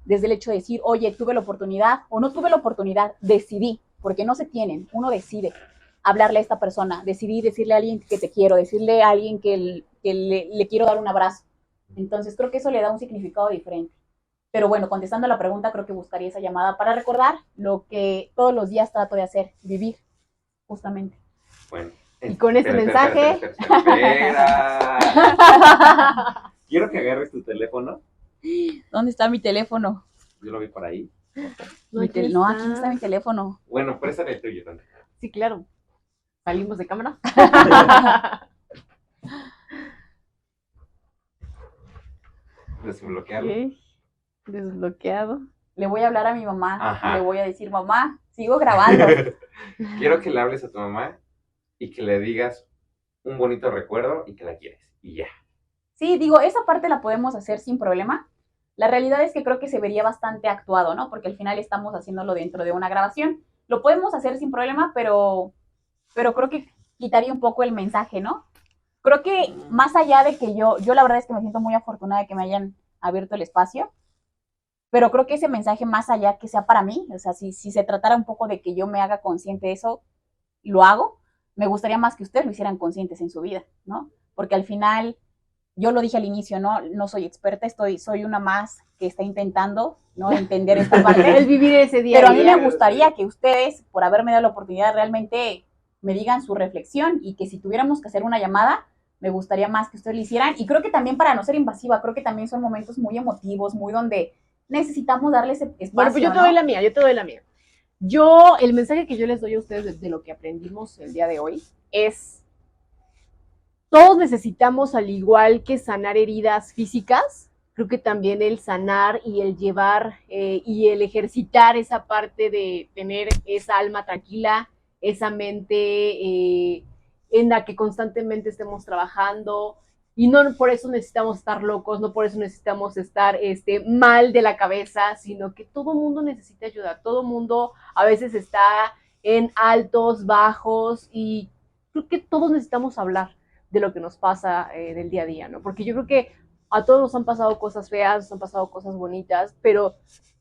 Speaker 4: Desde el hecho de decir, oye, tuve la oportunidad o no tuve la oportunidad, decidí, porque no se tienen, uno decide hablarle a esta persona, decidí decirle a alguien que te quiero, decirle a alguien que le quiero dar un abrazo. Entonces creo que eso le da un significado diferente. Pero bueno, contestando a la pregunta, creo que buscaría esa llamada para recordar lo que todos los días trato de hacer, vivir, justamente.
Speaker 2: Bueno.
Speaker 3: Y con este mensaje...
Speaker 2: Espera. Quiero que agarres tu teléfono.
Speaker 4: ¿Dónde está mi teléfono?
Speaker 2: Yo lo vi por ahí.
Speaker 3: No,
Speaker 4: Aquí está mi teléfono.
Speaker 2: Bueno, préstame el tuyo también.
Speaker 3: Sí, claro. ¿Salimos de cámara?
Speaker 2: Desbloqueado.
Speaker 3: Ok. Desbloqueado.
Speaker 4: Le voy a hablar a mi mamá.
Speaker 2: Ajá.
Speaker 4: Le voy a decir, mamá, sigo grabando.
Speaker 2: Quiero que le hables a tu mamá y que le digas un bonito recuerdo y que la quieres. Y ya.
Speaker 4: Sí, digo, esa parte la podemos hacer sin problema. La realidad es que creo que se vería bastante actuado, ¿no? Porque al final estamos haciéndolo dentro de una grabación. Lo podemos hacer sin problema, pero creo que quitaría un poco el mensaje, ¿no? Creo que más allá de que yo la verdad es que me siento muy afortunada de que me hayan abierto el espacio, pero creo que ese mensaje más allá que sea para mí, o sea, si se tratara un poco de que yo me haga consciente de eso, lo hago. Me gustaría más que ustedes lo hicieran conscientes en su vida, ¿no? Porque al final, yo lo dije al inicio, no soy experta, soy una más que está intentando, ¿no? Entender esta parte.
Speaker 3: Es vivir ese día.
Speaker 4: Pero a mí me gustaría que ustedes, por haberme dado la oportunidad, realmente me digan su reflexión y que si tuviéramos que hacer una llamada, me gustaría más que ustedes lo hicieran. Y creo que también para no ser invasiva, creo que también son momentos muy emotivos, muy donde necesitamos darle ese espacio.
Speaker 3: Bueno, pues yo te
Speaker 4: ¿no?
Speaker 3: doy la mía, el mensaje que yo les doy a ustedes de lo que aprendimos el día de hoy es todos necesitamos, al igual que sanar heridas físicas, creo que también el sanar y el llevar y el ejercitar esa parte de tener esa alma tranquila, esa mente en la que constantemente estemos trabajando, y no por eso necesitamos estar locos, no por eso necesitamos estar mal de la cabeza, sino que todo mundo necesita ayuda, todo mundo a veces está en altos, bajos, y creo que todos necesitamos hablar de lo que nos pasa del día a día, ¿no? Porque yo creo que a todos nos han pasado cosas feas, nos han pasado cosas bonitas, pero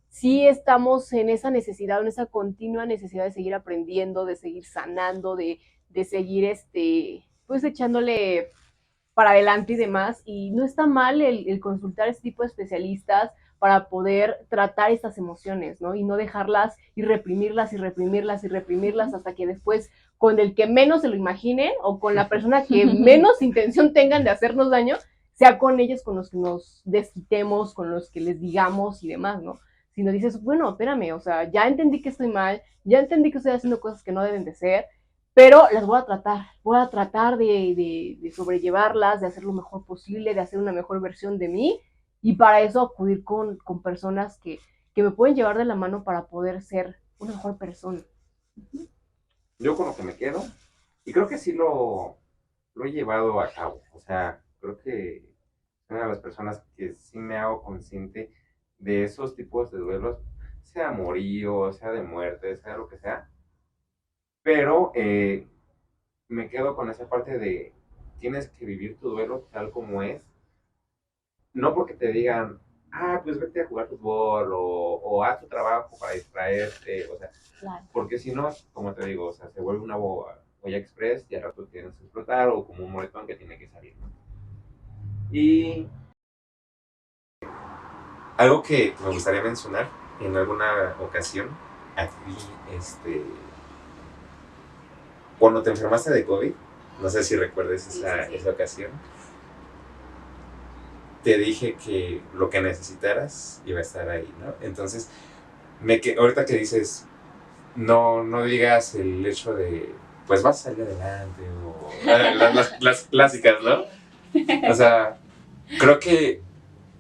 Speaker 3: sí estamos en esa necesidad, en esa continua necesidad de seguir aprendiendo, de seguir sanando, de seguir pues echándole para adelante y demás, y no está mal el consultar a este tipo de especialistas para poder tratar estas emociones, ¿no? Y no dejarlas y reprimirlas y reprimirlas y reprimirlas hasta que después, con el que menos se lo imaginen o con la persona que menos intención tengan de hacernos daño, sea con ellos con los que nos desquitemos, con los que les digamos y demás, ¿no? Si no dices, bueno, espérame, o sea, ya entendí que estoy mal, ya entendí que estoy haciendo cosas que no deben de ser, pero las voy a tratar de sobrellevarlas, de hacer lo mejor posible, de hacer una mejor versión de mí, y para eso acudir con personas que me pueden llevar de la mano para poder ser una mejor persona.
Speaker 2: Yo con lo que me quedo, y creo que sí lo he llevado a cabo, o sea, creo que soy una de las personas que sí me hago consciente de esos tipos de duelos, sea amorío, sea de muerte, sea lo que sea, pero me quedo con esa parte de tienes que vivir tu duelo tal como es, no porque te digan, pues vete a jugar fútbol o haz tu trabajo para distraerte, o sea,
Speaker 4: Claro.
Speaker 2: porque si no, como te digo, o sea, se vuelve una olla express y al rato tienes que explotar o como un moretón que tiene que salir, ¿no? Y algo que me gustaría mencionar en alguna ocasión, a ti, cuando te enfermaste de COVID, no sé si recuerdes esa ocasión, te dije que lo que necesitaras iba a estar ahí, ¿no? Entonces, ahorita que dices, no digas el hecho de, pues vas a salir adelante, o las clásicas, ¿no? O sea, creo que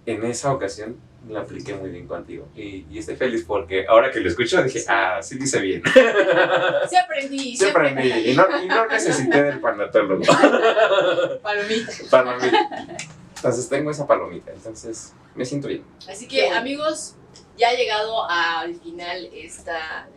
Speaker 2: en esa ocasión la apliqué muy bien contigo. Y estoy feliz porque ahora que lo escucho dije, sí dice bien.
Speaker 1: Sí aprendí.
Speaker 2: Sí aprendí. Y no necesité del panatólogo. Palomita. Entonces tengo esa palomita. Entonces me siento bien.
Speaker 1: Así que, amigos, ya ha llegado al final esta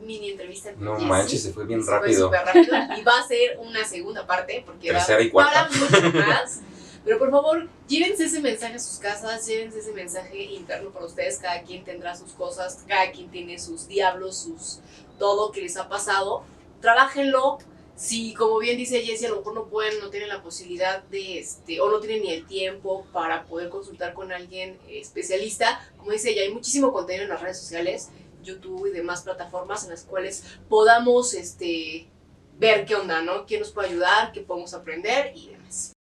Speaker 1: mini entrevista.
Speaker 2: No manches, se fue bien
Speaker 1: Se
Speaker 2: rápido.
Speaker 1: fue súper rápido. Y va a ser una segunda parte porque
Speaker 2: tercera y cuarta.
Speaker 1: Para mucho más. Pero por favor, llévense ese mensaje a sus casas, llévense ese mensaje interno para ustedes. Cada quien tendrá sus cosas, cada quien tiene sus diablos, todo que les ha pasado. Trabájenlo. Si, como bien dice Jessie, a lo mejor no tienen la posibilidad de, o no tienen ni el tiempo para poder consultar con alguien especialista, como dice ella, hay muchísimo contenido en las redes sociales, YouTube y demás plataformas en las cuales podamos ver qué onda, ¿no? ¿Quién nos puede ayudar? ¿Qué podemos aprender? Y demás.